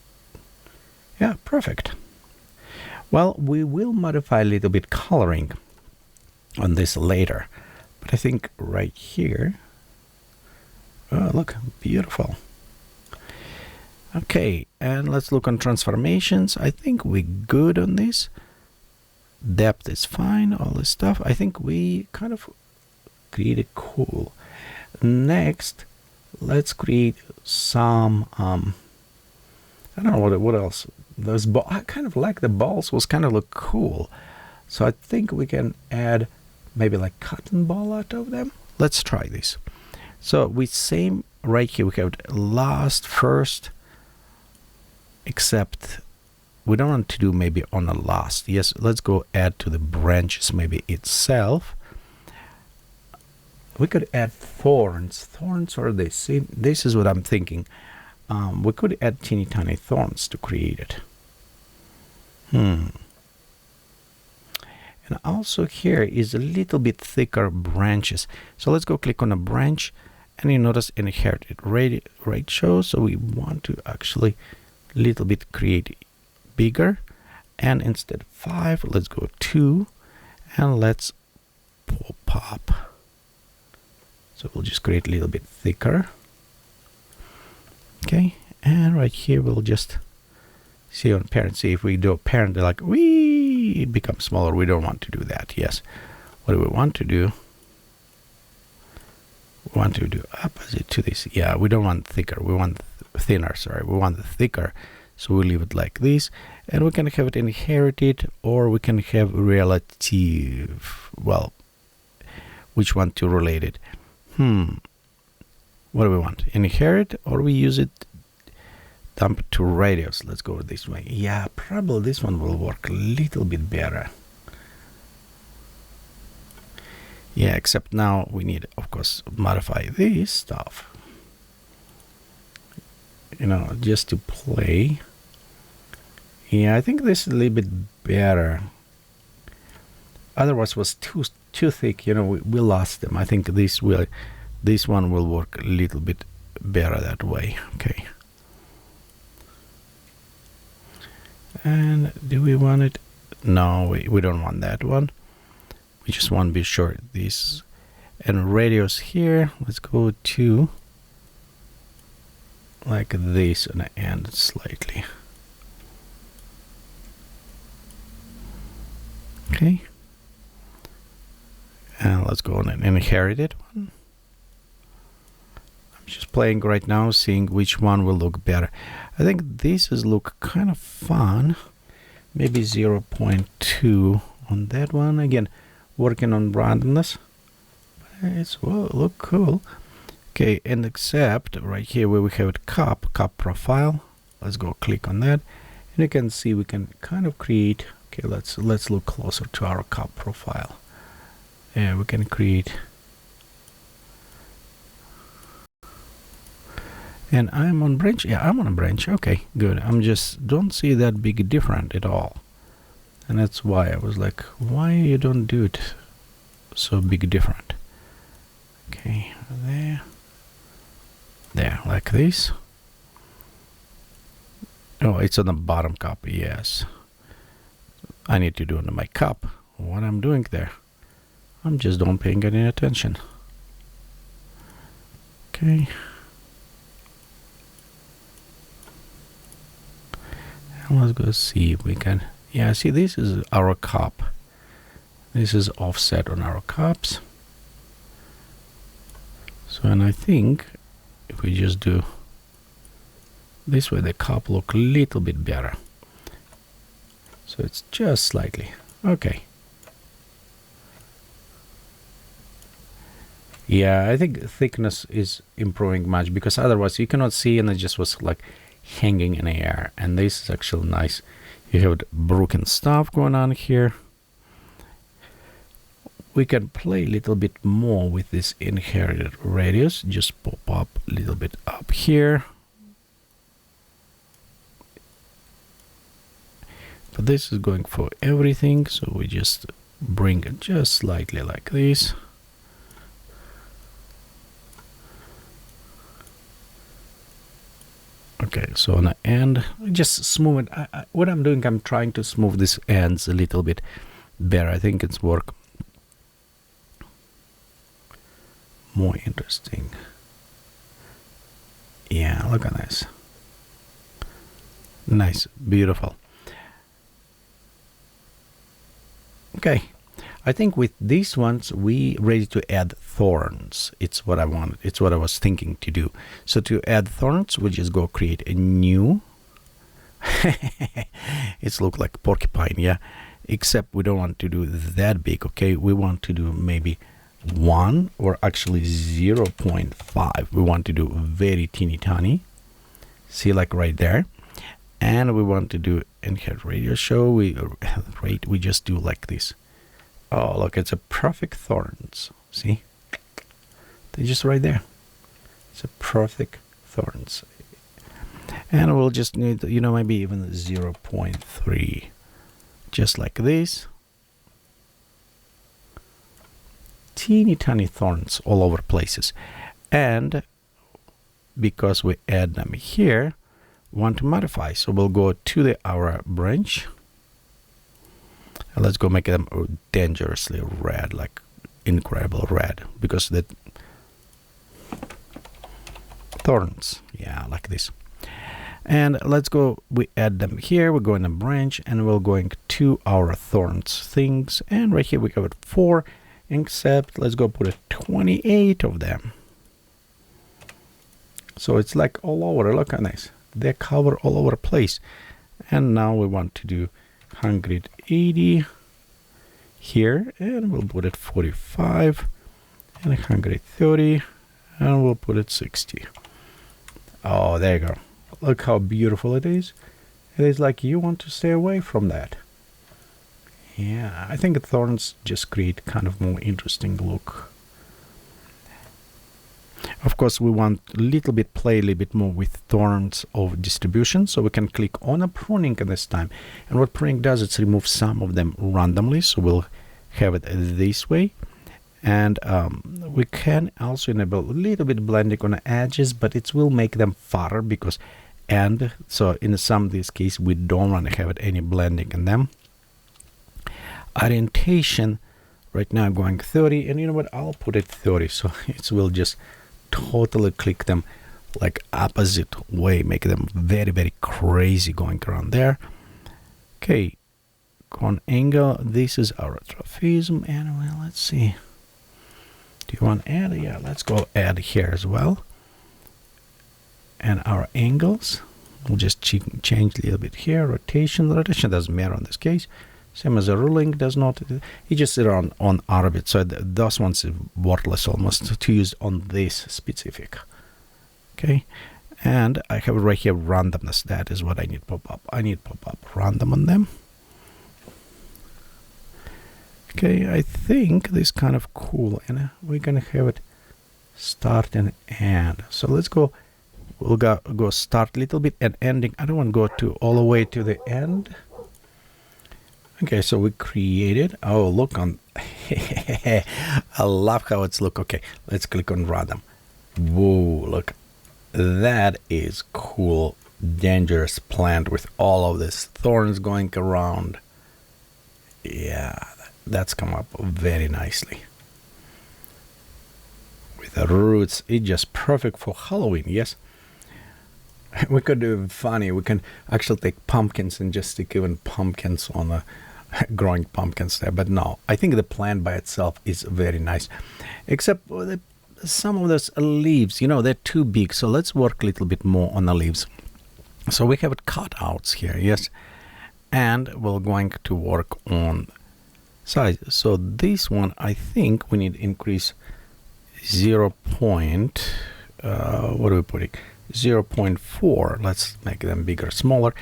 yeah, perfect. Well, we will modify a little bit coloring on this later, but I think right here, oh, look, beautiful. Okay, and let's look on transformations. I think we're good on this. Depth is fine, all this stuff. I think we kind of created cool. Next, let's create some, I don't know what else. Those I kind of like the balls was kind of look cool. So I think we can add maybe like cotton ball out of them. Let's try this. So we same right here, we have last, first, except we don't want to do maybe on the last. Yes, let's go add to the branches maybe itself. We could add thorns. Thorns or this. See, this is what I'm thinking. We could add teeny tiny thorns to create it. And also here is a little bit thicker branches. So let's go click on a branch, and you notice inherited ratio. So we want to actually little bit create bigger, and instead 5, let's go 2, and let's pop. So we'll just create a little bit thicker. Okay, and right here we'll just see on parent. See if we do a parent, they're like, wee, it becomes smaller. We don't want to do that. Yes. What do we want to do? We want to do opposite to this. Yeah, we don't want thicker. We want thinner. Sorry, we want the thicker. So we'll leave it like this, and we can have it inherited, or we can have relative. Well, which one to relate it? What do we want? Inherit, or we use it dump to radius? Let's go this way. Yeah, probably this one will work a little bit better. Yeah, except now we need, of course, modify this stuff. You know, just to play. Yeah, I think this is a little bit better. Otherwise, was too thick. You know, we lost them. I think this one will work a little bit better that way. Okay. And do we want it? No, we don't want that one. We just want to be sure this. And radius here, let's go to like this and end slightly. Okay. And let's go on an inherited one. I'm just playing right now, seeing which one will look better. I think this is look kind of fun. Maybe 0.2 on that one. Again, working on randomness. It's well, look cool. Okay, and except right here where we have it cup profile. let's go click on that, and you can see we can kind of create. Okay, let's look closer to our cup profile. Yeah, we can create. And I'm on branch. Yeah, I'm on a branch. Okay, good. I'm just don't see that big different at all, and that's why I was like, why you don't do it so big different? Okay, there, like this. Oh, it's on the bottom cup. Yes, I need to do it on my cup. What I'm doing there, I'm just don't paying any attention. Okay. And let's go see if we can. Yeah, see, this is our cup. This is offset on our cups. So, and I think if we just do this way, the cup look a little bit better. So it's just slightly. Okay. Yeah, I think thickness is improving much, because otherwise you cannot see, and it just was like hanging in the air. And this is actually nice. You have broken stuff going on here. We can play a little bit more with this inherited radius. Just pop up a little bit up here. But this is going for everything, so we just bring it just slightly like this. Okay, so on the end, just smooth it. What I'm doing, I'm trying to smooth these ends a little bit better. I think it's work more interesting. Yeah, look at this. Nice, beautiful. Okay, I think with these ones we ready to add thorns. It's what I wanted. It's what I was thinking to do. So to add thorns, we just go create a new. It's look like porcupine, yeah. Except we don't want to do that big. Okay, we want to do maybe 1 or actually 0.5. We want to do very teeny tiny. See, like right there. And we want to do inherit radius show. We just do like this. Oh, look, it's a perfect thorns. See, they're just right there. It's a perfect thorns. And we'll just need, maybe even 0.3, just like this. Teeny tiny thorns all over places. And because we add them here, want to modify, so we'll go to our branch, and let's go make them dangerously red, like incredible red, because the thorns, yeah, like this. And let's go, we add them here, we go in a branch, and we're going to our thorns things, and right here we have 4, except let's go put 28 of them. So it's like all over. Look at this. They cover all over the place. And now we want to do 180 here, and we'll put it 45, and 130, and we'll put it 60. Oh, there you go. Look how beautiful it is. It is like you want to stay away from that. Yeah, I think thorns just create kind of more interesting look. Of course, we want a little bit play a little bit more with thorns of distribution, so we can click on a pruning at this time. And what pruning does, it's remove some of them randomly, so we'll have it this way. And we can also enable a little bit blending on the edges, but it will make them fatter because, and so in some of these cases we don't want to have it any blending in them. Orientation, right now I'm going 30, and you know what, I'll put it 30, so it will just totally click them like opposite way, make them very, very crazy going around there. Okay, on angle, this is our trapezium, and well, let's see, do you want to add? Yeah, let's go add here as well. And our angles, we'll just change a little bit here. Rotation doesn't matter in this case, same as a ruling does not. You just sit on orbit, so those ones is worthless almost to use on this specific. Okay, And I have right here randomness. That is what I need pop up. I need pop up random on them. Okay, I think this is kind of cool, and we're gonna have it start and end. So let's go. We'll go start a little bit and ending. I don't want to go to all the way to the end. Okay, so we created. Oh, look on. I love how it's look. Okay, let's click on random. Whoa, look. That is cool. Dangerous plant with all of this thorns going around. Yeah, that's come up very nicely. With the roots, it's just perfect for Halloween, yes? We could do funny. We can actually take pumpkins and just stick even pumpkins on the growing pumpkins there. But no, I think the plant by itself is very nice. Except some of those leaves, you know, they're too big. So let's work a little bit more on the leaves. So we have cutouts here, yes? And we're going to work on size. So this one, I think we need to increase 0. What are we putting? 0.4. Let's make them bigger, smaller.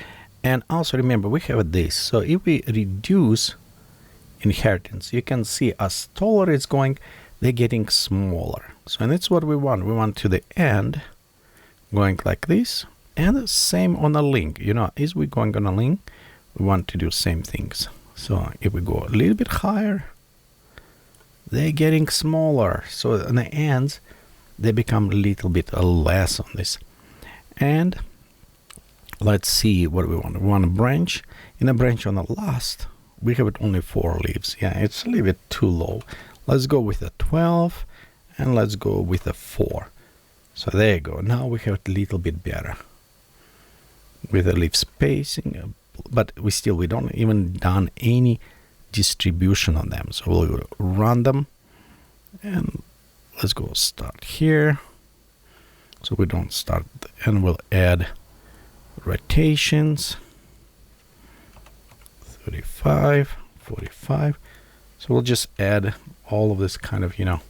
And also remember, we have this. So if we reduce inheritance, you can see as taller it's going, they're getting smaller. So and that's what we want. We want to the end going like this. And the same on a link. You know, as we're going on a link, we want to do same things. So if we go a little bit higher, they're getting smaller. So on the ends, they become a little bit less on this. And let's see what we want. We want a branch. In a branch on the last, we have it only 4 leaves. Yeah, it's a little bit too low. Let's go with a 12 and let's go with a 4. So there you go. Now we have it a little bit better with the leaf spacing, but we don't even done any distribution on them. So we'll run them and let's go start here. So we don't start, and we'll add rotations 35, 45. So we'll just add all of this kind of, you know,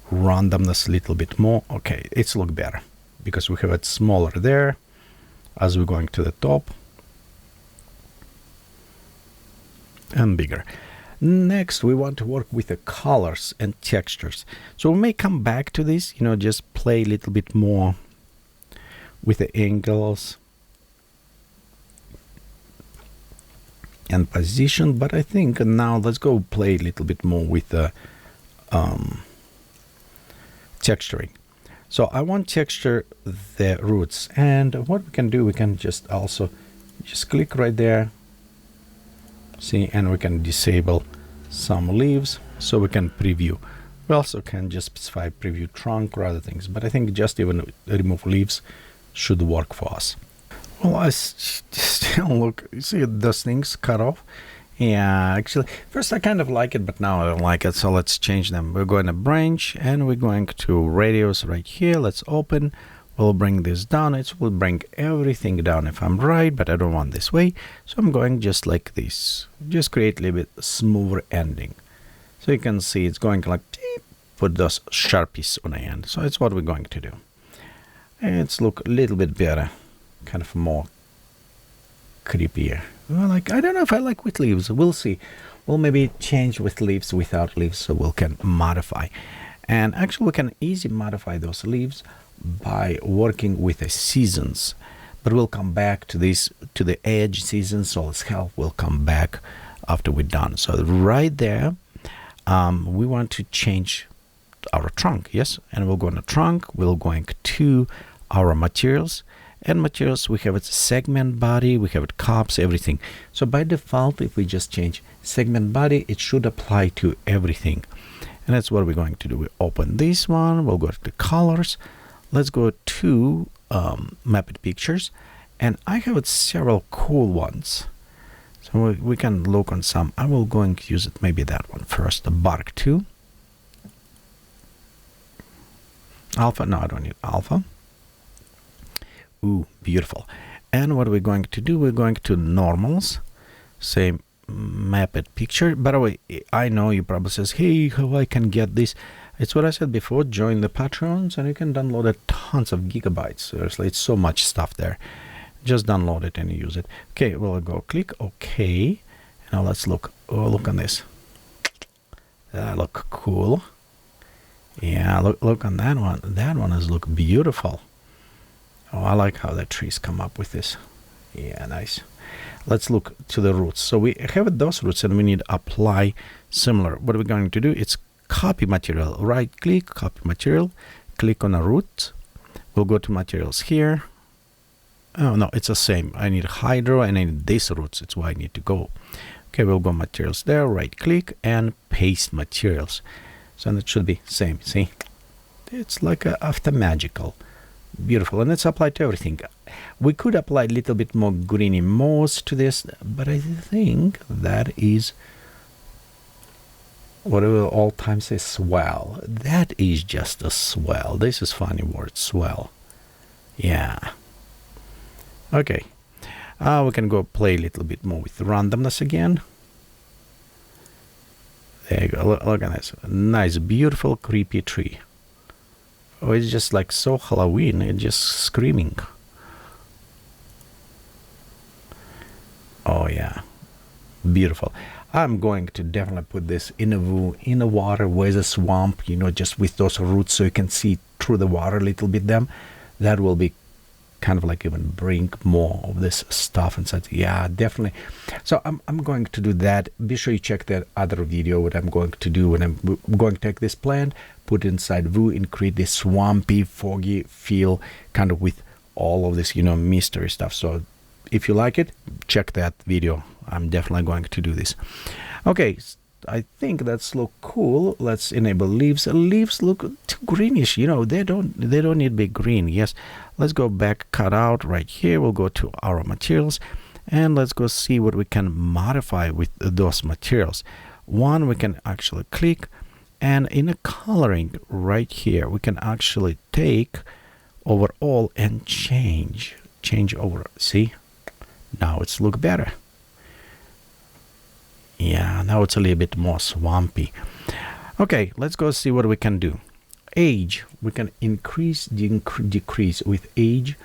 randomness a little bit more. Okay, it's look better because we have it smaller there as we're going to the top and bigger. Next, we want to work with the colors and textures. So we may come back to this, you know, just play a little bit more with the angles and position. But I think now let's go play a little bit more with the texturing. So I want texture the roots. And what we can do, we can just also just click right there. See, and we can disable some leaves so we can preview. We also can just specify preview trunk or other things, but I think just even remove leaves should work for us. Well, I still look, you see those things cut off. Yeah, actually, first I kind of like it, but now I don't like it, so let's change them. We're going to branch and we're going to radius right here. Let's open. We'll bring this down. It will bring everything down if I'm right, but I don't want this way. So I'm going just like this. Just create a little bit smoother ending. So you can see it's going like, put those sharpies on the end. So it's what we're going to do. And it's look a little bit better, kind of more creepier. Well, like, I don't know if I like with leaves. We'll see. We'll maybe change with leaves, without leaves, so we can modify. And actually, we can easily modify those leaves by working with the seasons, but we'll come back to this, to the edge season. So let's help, we'll come back after we're done. So right there, we want to change our trunk, yes, and we'll go in the trunk. We're going to our materials, and materials, we have it segment body, we have it cups, everything. So by default, if we just change segment body, it should apply to everything. And that's what we're going to do. We open this one, we'll go to the colors. Let's go to mapped pictures, and I have several cool ones. So we can look on some. I will going to use it, maybe that one first, the bark 2. Alpha, no, I don't need alpha. Ooh, beautiful. And what we're going to do, we're going to normals, same mapped picture. By the way, I know you probably says, hey, how I can get this? It's what I said before, join the Patreons and you can download tons of gigabytes. Seriously, it's so much stuff there. Just download it and use it. Okay, we'll go click OK. Now let's look. Oh, look on this. That look cool. Yeah, look on that one. That one has look beautiful. Oh, I like how the trees come up with this. Yeah, nice. Let's look to the roots. So we have those roots and we need to apply similar. What we're going to do, it's copy material. Right click, copy material, click on a root. We'll go to materials here. Oh no, it's the same. I need hydro and I need these roots. It's why I need to go. Okay, we'll go materials there, right click and paste materials. So that should be same. See, it's like after magical. Beautiful, and it's applied to everything. We could apply a little bit more greeny moss to this, but I think that is what we will all time say swell. That is just a swell. This is funny word, swell. Yeah. Okay. We can go play a little bit more with randomness again. There you go. Look at this. Nice, beautiful, creepy tree. Oh, it's just like so Halloween. It's just screaming. Oh yeah, beautiful. I'm going to definitely put this in a water where's a swamp, you know, just with those roots so you can see through the water a little bit them. That will be kind of like even bring more of this stuff inside. Yeah, definitely. So I'm going to do that. Be sure you check that other video what I'm going to do when I'm going to take this plant, put it inside Vue and create this swampy, foggy feel kind of with all of this, you know, mystery stuff. So if you like it, check that video. I'm definitely going to do this. Okay, I think that's look cool. Let's enable leaves. Leaves look too greenish, you know, they don't need to be green. Yes, let's go back, cut out right here. We'll go to our materials and let's go see what we can modify with those materials. One, we can actually click, and in a coloring right here we can actually take overall and change over. See, now it's look better. Yeah, now it's a little bit more swampy. Okay, let's go see what we can do. Age, we can increase, decrease. With age,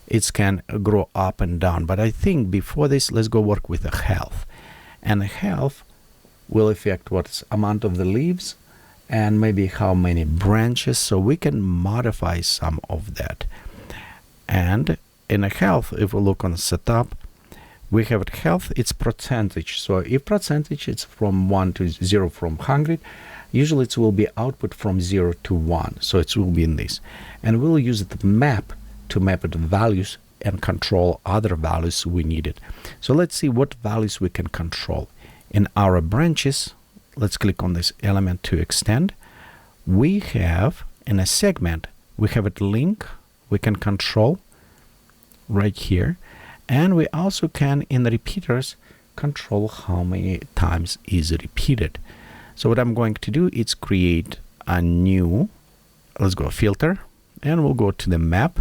it can grow up and down. But I think before this, let's go work with the health. And the health will affect what's amount of the leaves and maybe how many branches. So we can modify some of that. And in a health, if we look on setup, we have health, it's percentage. So if percentage it's from 1 to 0 from 100, usually it will be output from 0 to 1. So it will be in this. And we'll use the map to map it values and control other values we needed. So let's see what values we can control. In our branches, let's click on this element to extend. We have in a segment, we have a link we can control right here. And we also can, in the repeaters, control how many times is repeated. So what I'm going to do is create a new, let's go filter, and we'll go to the map.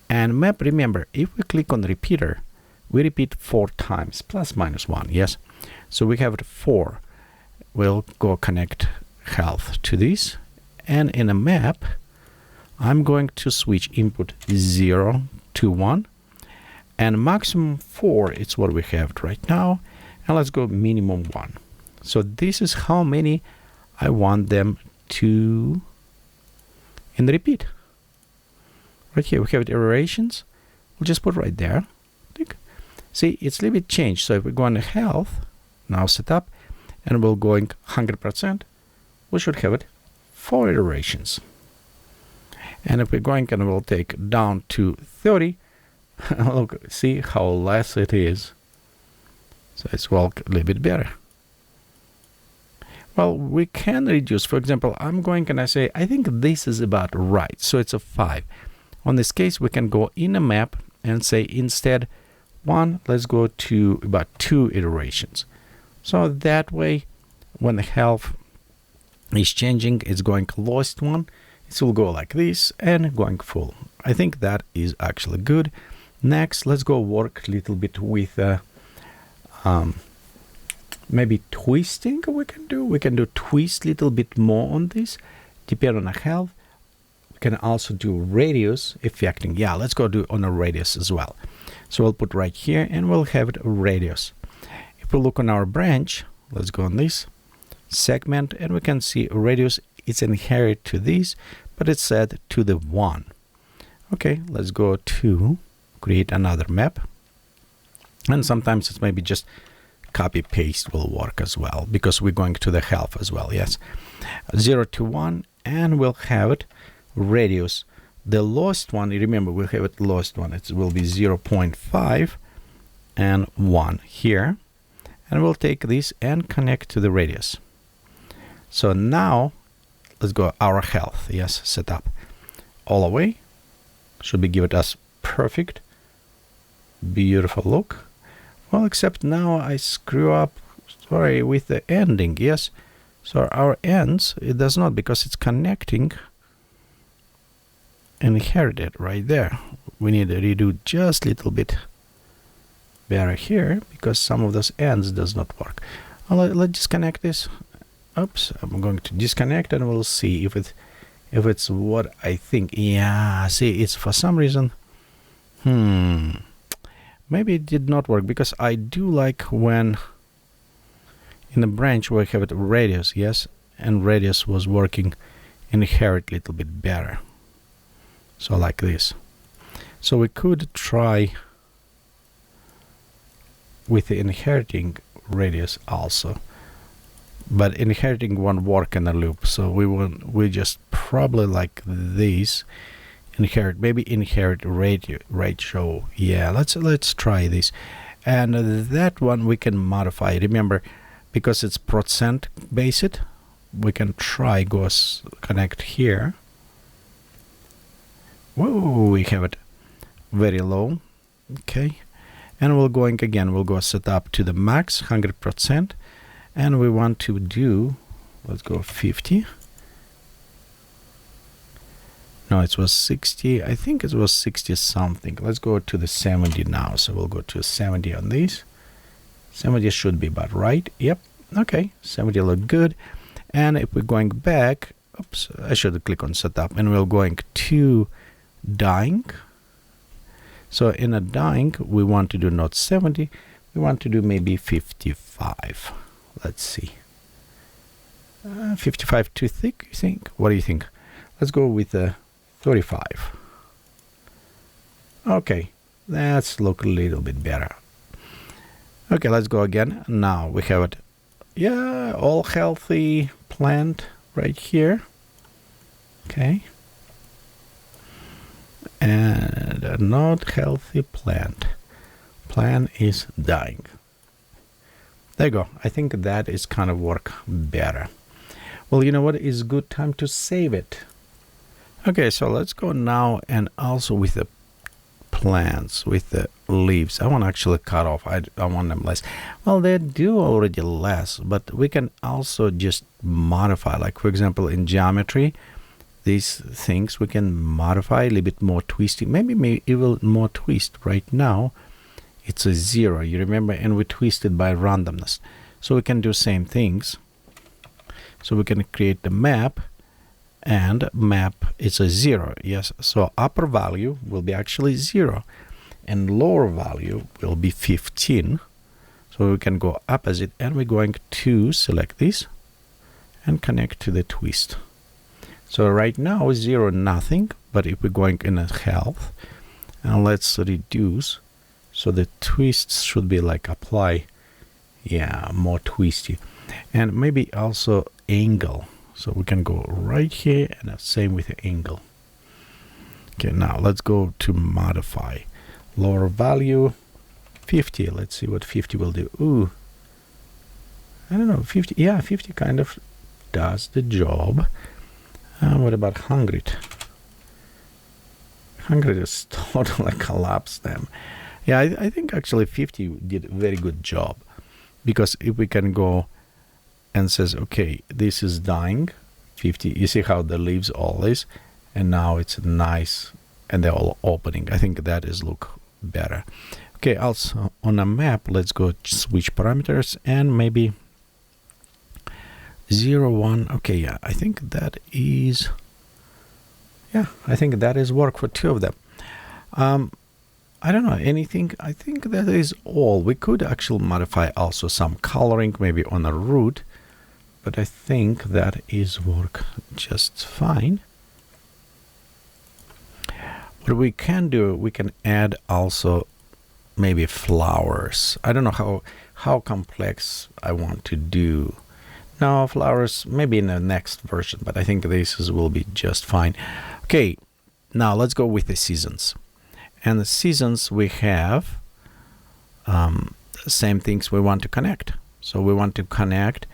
And map, remember, if we click on the repeater, we repeat 4 times, plus minus 1, yes? So we have 4. We'll go connect health to this. And in a map, I'm going to switch input 0 to 1. And maximum 4 is what we have right now. And let's go minimum 1. So this is how many I want them to in the repeat. Right here we have iterations. We'll just put right there. See, it's a little bit changed. So if we go on health, now setup, and we're going 100%, we should have it 4 iterations. And if we're going and we'll take down to 30, look, see how less it is. So it's well a little bit better. Well, we can reduce. For example, I'm going and I say, I think this is about right. So it's a 5. On this case, we can go in a map and say instead 1, let's go to about 2 iterations. So that way, when the health is changing, it's going lowest one. It will go like this and going full. I think that is actually good. Next, let's go work a little bit with Maybe twisting we can do. We can do twist a little bit more on this, depending on the health. We can also do radius affecting. Yeah, let's go do on a radius as well. So we'll put right here and we'll have it radius. If we look on our branch, let's go on this segment and we can see radius. It's inherent to this, but it's set to the 1. Okay, let's go to create another map. And sometimes it's maybe just copy paste will work as well, because we're going to the health as well. Yes, 0 to 1, and we'll have it radius. The lowest one, remember, we'll have it lowest one. It will be 0.5 and 1 here. And we'll take this and connect to the radius. So now let's go our health. Yes, set up all the way. Should be give it us perfect, beautiful look. Well, except now I screw up, sorry, with the ending. Yes, so our ends, it does not, because it's connecting inherited right there. We need to redo just a little bit better here, because some of those ends does not work. Well, let's disconnect this. Oops, I'm going to disconnect and we'll see if it's what I think. Yeah, see, it's for some reason, maybe it did not work, because I do like when in the branch we have it radius, yes, and radius was working inherit a little bit better. So like this. So we could try with the inheriting radius also, but inheriting won't work in a loop. So we just probably like this. Inherit, maybe inherit ratio. Yeah, let's try this. And that one we can modify. Remember, because it's percent based, we can try connect here. Whoa, we have it very low. Okay, and we'll going again. We'll go set up to the max 100%, and we want to do. Let's go 50. No, it was 60. I think it was 60 something. Let's go to the 70 now. So we'll go to 70 on these. 70 should be about right. Yep. Okay. 70 look good. And if we're going back, oops, I should click on setup, and we're going to dyeing. So in a dyeing, we want to do not 70. We want to do maybe 55. Let's see. 55 too thick, you think? What do you think? Let's go with a 35. Okay, that's look a little bit better. Okay, let's go again. Now we have it. Yeah, all healthy plant right here. Okay. And a not healthy plant. Plant is dying. There you go. I think that is kind of work better. Well, you know what? It's good time to save it. Okay, so let's go now, and also with the plants, with the leaves. I want to actually cut off. I want them less. Well, they do already less, but we can also just modify. Like, for example, in geometry, these things we can modify a little bit more twisty. Maybe even more twist. Right now, it's a 0. You remember, and we twisted by randomness. So we can do same things. So we can create the map. And map is a 0. Yes, so upper value will be actually 0, and lower value will be 15. So we can go opposite, and we're going to select this and connect to the twist. So right now 0 nothing, but if we're going in a health, and let's reduce, so the twists should be like apply, yeah, more twisty, and maybe also angle. So we can go right here, and same with the angle. Okay, now let's go to modify. Lower value, 50. Let's see what 50 will do. Ooh, I don't know, 50. Yeah, 50 kind of does the job. What about 100? 100 is totally collapsed them. Yeah, I think actually 50 did a very good job, because if we can go and says, okay, this is dying, 50. You see how the leaves all is, and now it's nice, and they're all opening. I think that is look better. Okay, also on a map, let's go switch parameters and maybe 0, 1. Okay, yeah, I think that is, yeah, I think that is work for 2 of them. I don't know anything. I think that is all. We could actually modify also some coloring maybe on a root, but I think that is work just fine. What we can do, we can add also maybe flowers. I don't know how complex I want to do. No, flowers maybe in the next version, but I think this will be just fine. Okay, now let's go with the seasons. And the seasons, we have same things we want to connect. So we want to connect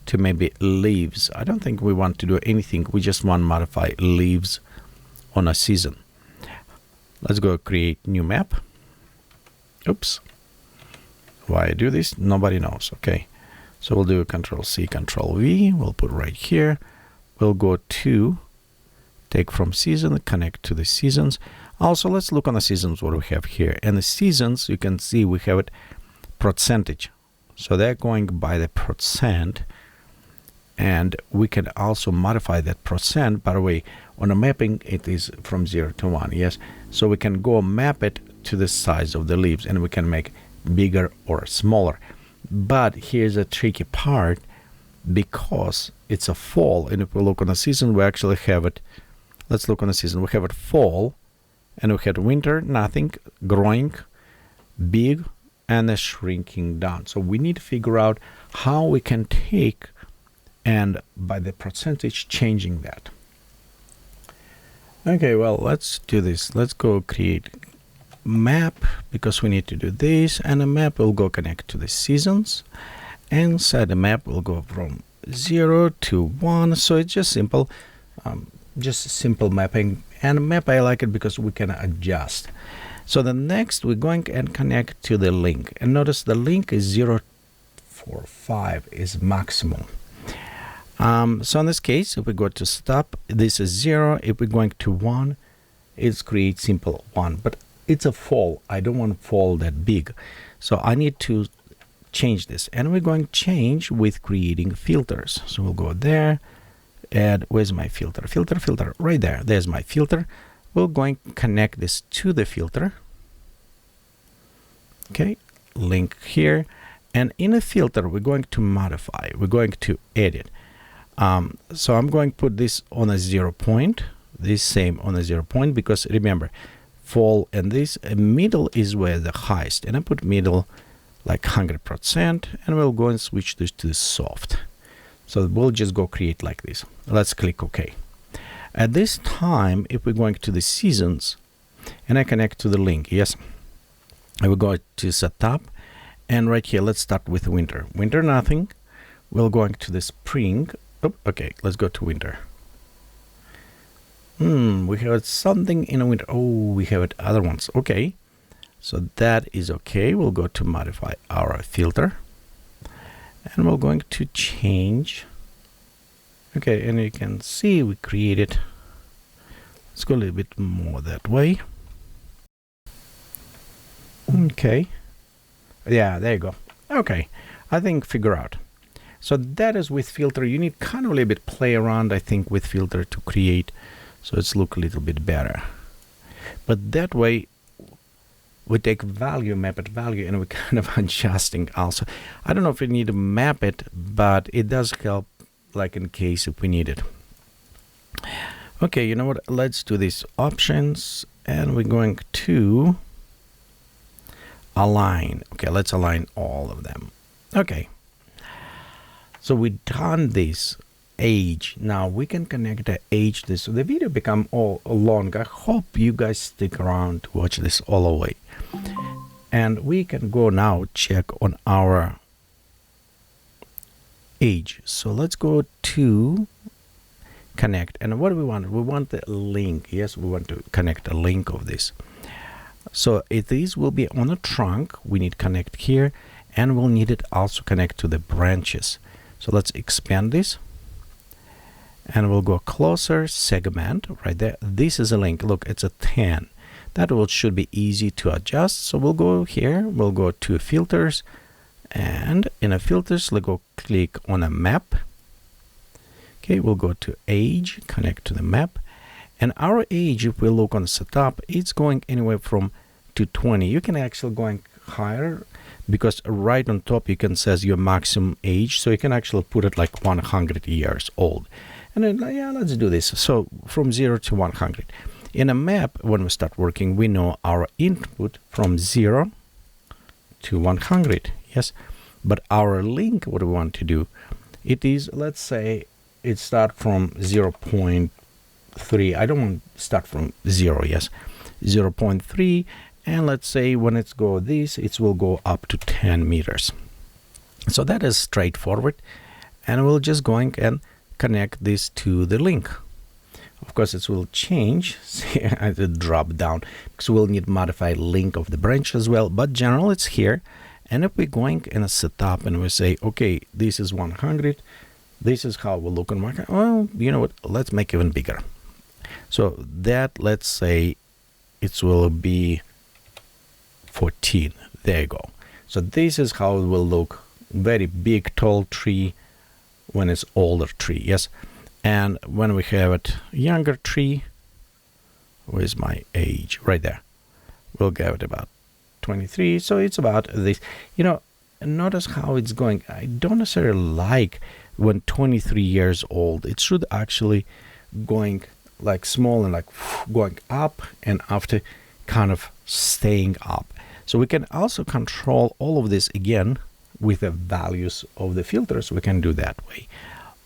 to maybe leaves. I don't think we want to do anything. We just want to modify leaves on a season. Let's go create new map. Oops. Why I do this? Nobody knows. Okay. So we'll do Control-C, Control-V. We'll put right here. We'll go to take from season, connect to the seasons. Also, let's look on the seasons, what we have here. And the seasons, you can see we have it percentage. So they're going by the percent. And we can also modify that percent. By the way, on a mapping, it is from 0 to 1. Yes. So we can go map it to the size of the leaves, and we can make bigger or smaller. But here's a tricky part, because it's a fall. And if we look on the season, we actually have it. Let's look on the season. We have it fall. And we had winter, nothing, growing, big, and a shrinking down. So we need to figure out how we can take and by the percentage changing that. Okay, well, let's do this. Let's go create map, because we need to do this. And the map will go connect to the seasons. And inside the map will go from 0 to 1. So it's just simple. Just simple mapping. And map, I like it because we can adjust. So the next, we're going and connect to the link. And notice the link is 0.45 is maximum. So in this case, if we go to stop, this is 0. If we're going to 1, it's create simple 1. But it's a fall. I don't want fall that big. So I need to change this. And we're going to change with creating filters. So we'll go there. Add, where's my filter? Filter, right there. There's my filter. We're going to connect this to the filter. Okay, link here. And in a filter, we're going to modify. We're going to edit. So I'm going to put this on a 0 point. This same on a 0 point, because remember, fall and this middle is where the highest. And I put middle like 100%. And we'll go and switch this to soft. So we'll just go create like this. Let's click OK. At this time, if we're going to the seasons, and I connect to the link, yes, I will go to setup, and right here, let's start with winter. Winter, nothing. We'll go into the spring. Oh, okay, let's go to winter. We have something in a winter. Oh, we have it other ones. Okay, so that is okay. We'll go to modify our filter. And we're going to change. Okay, and you can see we created. Let's go a little bit more that way. Okay. Yeah, there you go. Okay, I think figure out. So that is with filter. You need kind of a little bit play around, I think, with filter to create. So it's look a little bit better. But that way, we take value, map it value, and we're kind of adjusting also. I don't know if we need to map it, but it does help, like in case if we need it. Okay, you know what? Let's do these options, and we're going to align. Okay, let's align all of them. Okay. So we've done this age. Now we can connect the age this. So the video become all long. I hope you guys stick around to watch this all the way. And we can go now check on our age. So let's go to connect. And what do we want? We want the link. Yes, we want to connect a link of this. So if these will be on a trunk, we need connect here, and we'll need it also connect to the branches. So let's expand this, and we'll go closer, segment right there. This is a link. Look, it's a 10. That should be easy to adjust. So we'll go here, we'll go to filters, and in a filters, we'll go click on a map. Okay, we'll go to age, connect to the map, and our age, if we look on the setup, it's going anywhere from to 20. You can actually go higher, because right on top you can says your maximum age, so you can actually put it like 100 years old. And then, yeah, let's do this. So from 0 to 100. In a map, when we start working, we know our input from 0 to 100. Yes, but our link, what we want to do, it is, let's say, it start from 0.3. I don't want to start from 0. Yes, 0.3. And let's say when it's go this, it will go up to 10 meters. So that is straightforward. And we'll just going and connect this to the link. Of course, it will change. See, I did drop down because we'll need modify link of the branch as well. But general, it's here. And if we're going in a setup and we say, okay, this is 100. This is how we'll look on market. Well, you know what? Let's make it even bigger. So that, let's say, it will be 14. There you go. So this is how it will look. Very big, tall tree when it's older tree. Yes. And when we have it younger tree, where's my age? Right there. We'll give it about 23. So it's about this. You know, notice how it's going. I don't necessarily like when 23 years old. It should actually going like small and like going up, and after kind of staying up. So we can also control all of this again with the values of the filters. We can do that way.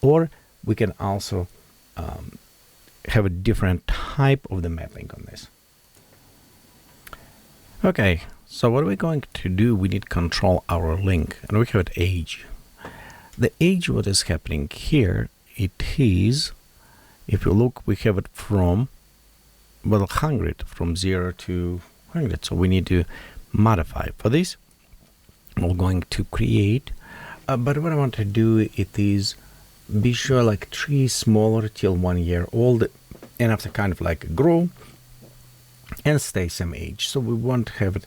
Or we can also have a different type of the mapping on this. Okay, so what are we going to do? We need to control our link, and we have it age. The age, what is happening here, it is, if you look, we have it from, well, 100, from 0 to 100. So we need to modify for this. We're going to create, but what I want to do, it is be sure like tree smaller till 1 year old, and after kind of like grow and stay same age. So we won't have it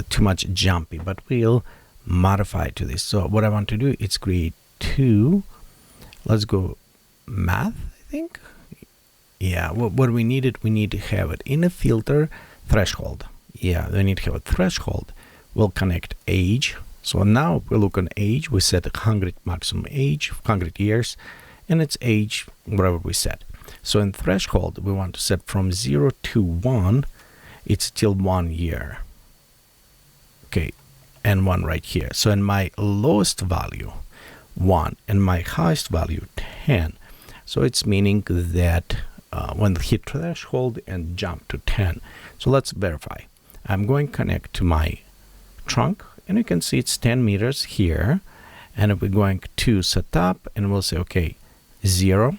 too much jumpy, but we'll modify to this. So what I want to do is create 2. Let's go math, I think. Yeah, what we needed, we need to have it in a filter threshold. Yeah, we need to have a threshold. We'll connect age. So now we look on age, we set 100 maximum age, 100 years, and it's age, whatever we set. So in threshold, we want to set from 0 to 1, it's till 1 year. Okay, and 1 right here. So in my lowest value, 1, and my highest value, 10. So it's meaning that when hit threshold and jump to 10. So let's verify. I'm going to connect to my trunk, and you can see it's 10 meters here. And if we're going to set up, and we'll say, okay, 0,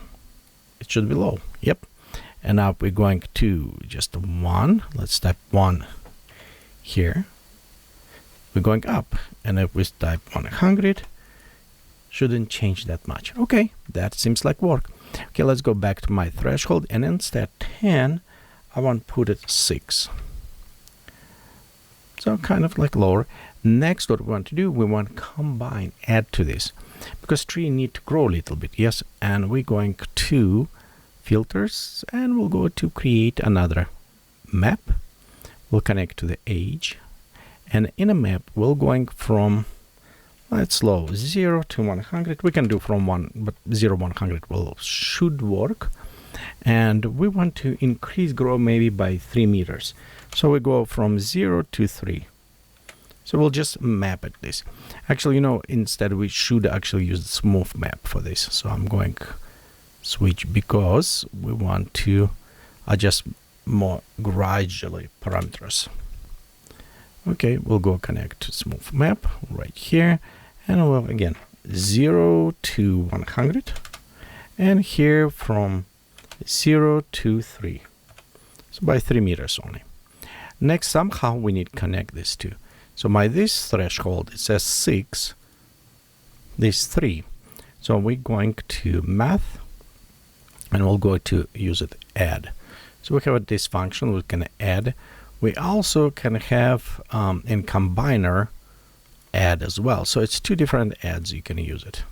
it should be low. Yep. And now we're going to just 1. Let's type 1 here. We're going up. And if we type 100, shouldn't change that much. Okay, that seems like work. Okay, let's go back to my threshold, and instead 10, I want to put it 6. So kind of like lower. Next, what we want to do, we want to combine, add to this, because tree need to grow a little bit. Yes, and we're going to filters, and we'll go to create another map. We'll connect to the age, and in a map, we're going from, let's low 0 to 100. We can do from 1, but 0 100 should work. And we want to increase grow maybe by 3 meters. So we go from 0 to 3. So we'll just map it this. Actually, you know, instead we should actually use the smooth map for this. So I'm going to switch because we want to adjust more gradually parameters. Okay, we'll go connect to smooth map right here. And we'll again 0 to 100. And here from 0 to 3. So by 3 meters only. Next, somehow we need to connect these two. So by this threshold, it says 6, this 3. So we're going to math, and we'll go to use it add. So we have this function, we can add We also can have in combiner add as well. So it's two different adds you can use it.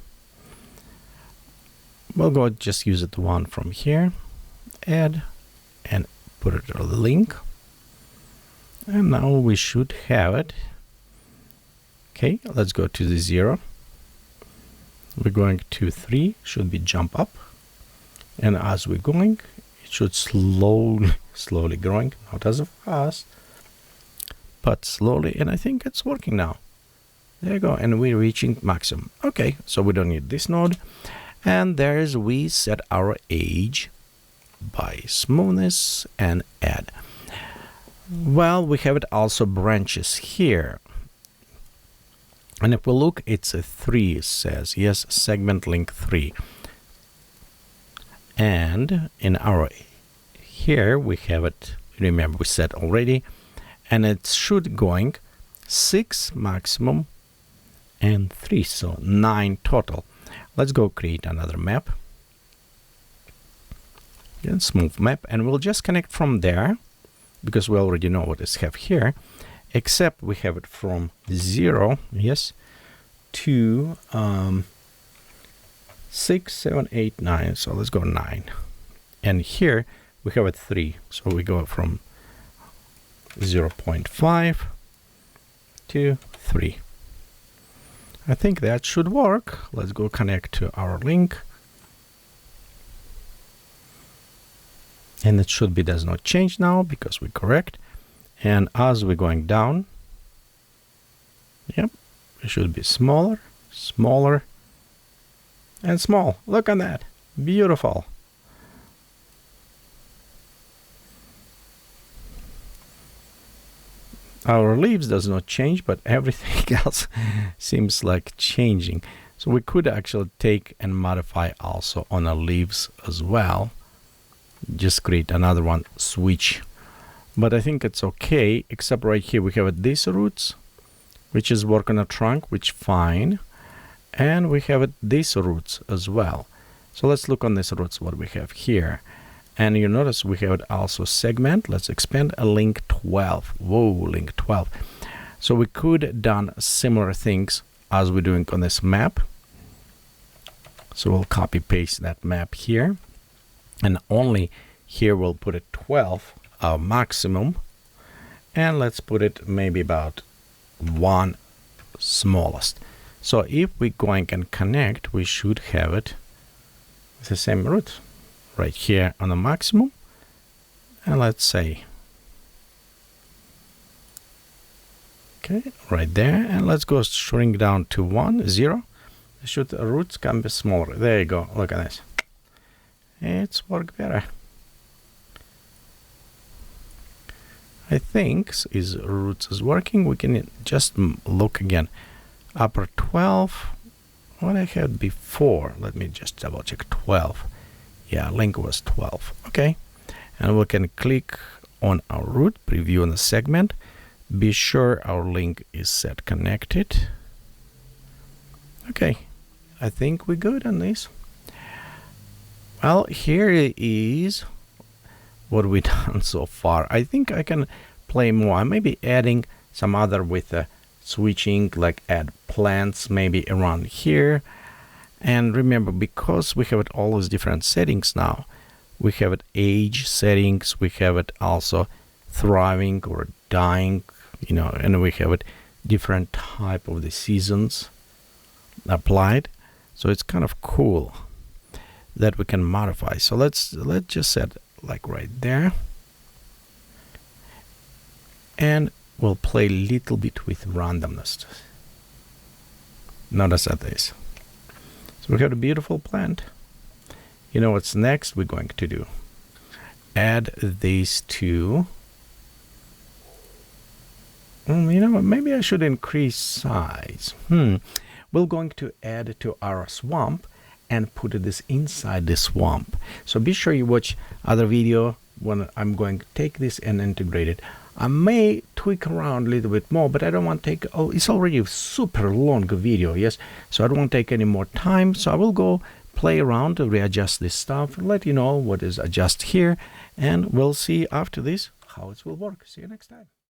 We'll go just use it one from here, add, and put it on the link. And now we should have it. Okay, let's go to the 0. We're going to 3, should be jump up. And as we're going, it should slowly growing, not as fast, but slowly. And I think it's working now. There you go. And we're reaching maximum. Okay, so we don't need this node. And there's, we set our age by smoothness and add. Well, we have it also branches here. And if we look, it's a 3, it says, yes, segment link 3. And in our, here we have it, remember we set already, and it should going 6 maximum and 3, so 9 total. Let's go create another map. Again, smooth map, and we'll just connect from there, because we already know what is have here, except we have it from 0, yes, to 6, 7, 8, 9. So let's go 9. And here we have it 3. So we go from 0.5 to 3. I think that should work. Let's go connect to our link. And it should be does not change now because we correct. And as we're going down, yep, it should be smaller, smaller, and small. Look at that. Beautiful. Our leaves does not change, but everything else seems like changing. So we could actually take and modify also on our leaves as well. Just create another one, switch. But I think it's okay, except right here we have these roots, which is work on a trunk, which fine. And we have these roots as well. So let's look on these roots, what we have here. And you notice we have also segment. Let's expand a link 12. Whoa, link 12. So we could done similar things as we're doing on this map. So we'll copy paste that map here. And only here we'll put it 12, our maximum. And let's put it maybe about 1 smallest. So if we're going and connect, we should have it with the same root. Right here on the maximum, and let's say, okay, right there, and let's go shrink down to 1, 0. Should the roots can be smaller? There you go. Look at this. It's work better. I think is roots is working. We can just look again. Upper 12. What I had before. Let me just double check. 12. Yeah, link was 12. Okay, and we can click on our root, preview on the segment. Be sure our link is set connected. Okay, I think we're good on this. Well, here is what we've done so far. I think I can play more. I may be adding some other with switching, like add plants maybe around here. And remember, because we have it all these different settings now, we have it age settings, we have it also thriving or dying, you know, and we have it different type of the seasons applied. So it's kind of cool that we can modify. So let's just set like right there. And we'll play a little bit with randomness. Notice that this. So we got a beautiful plant. You know what's next we're going to do? Add these two. You know what? Maybe I should increase size. We're going to add to our swamp and put this inside the swamp. So be sure you watch other video when I'm going to take this and integrate it. I may tweak around a little bit more, but I don't want to take, it's already a super long video, yes? So I don't want to take any more time. So I will go play around to readjust this stuff, let you know what is adjust here, and we'll see after this how it will work. See you next time.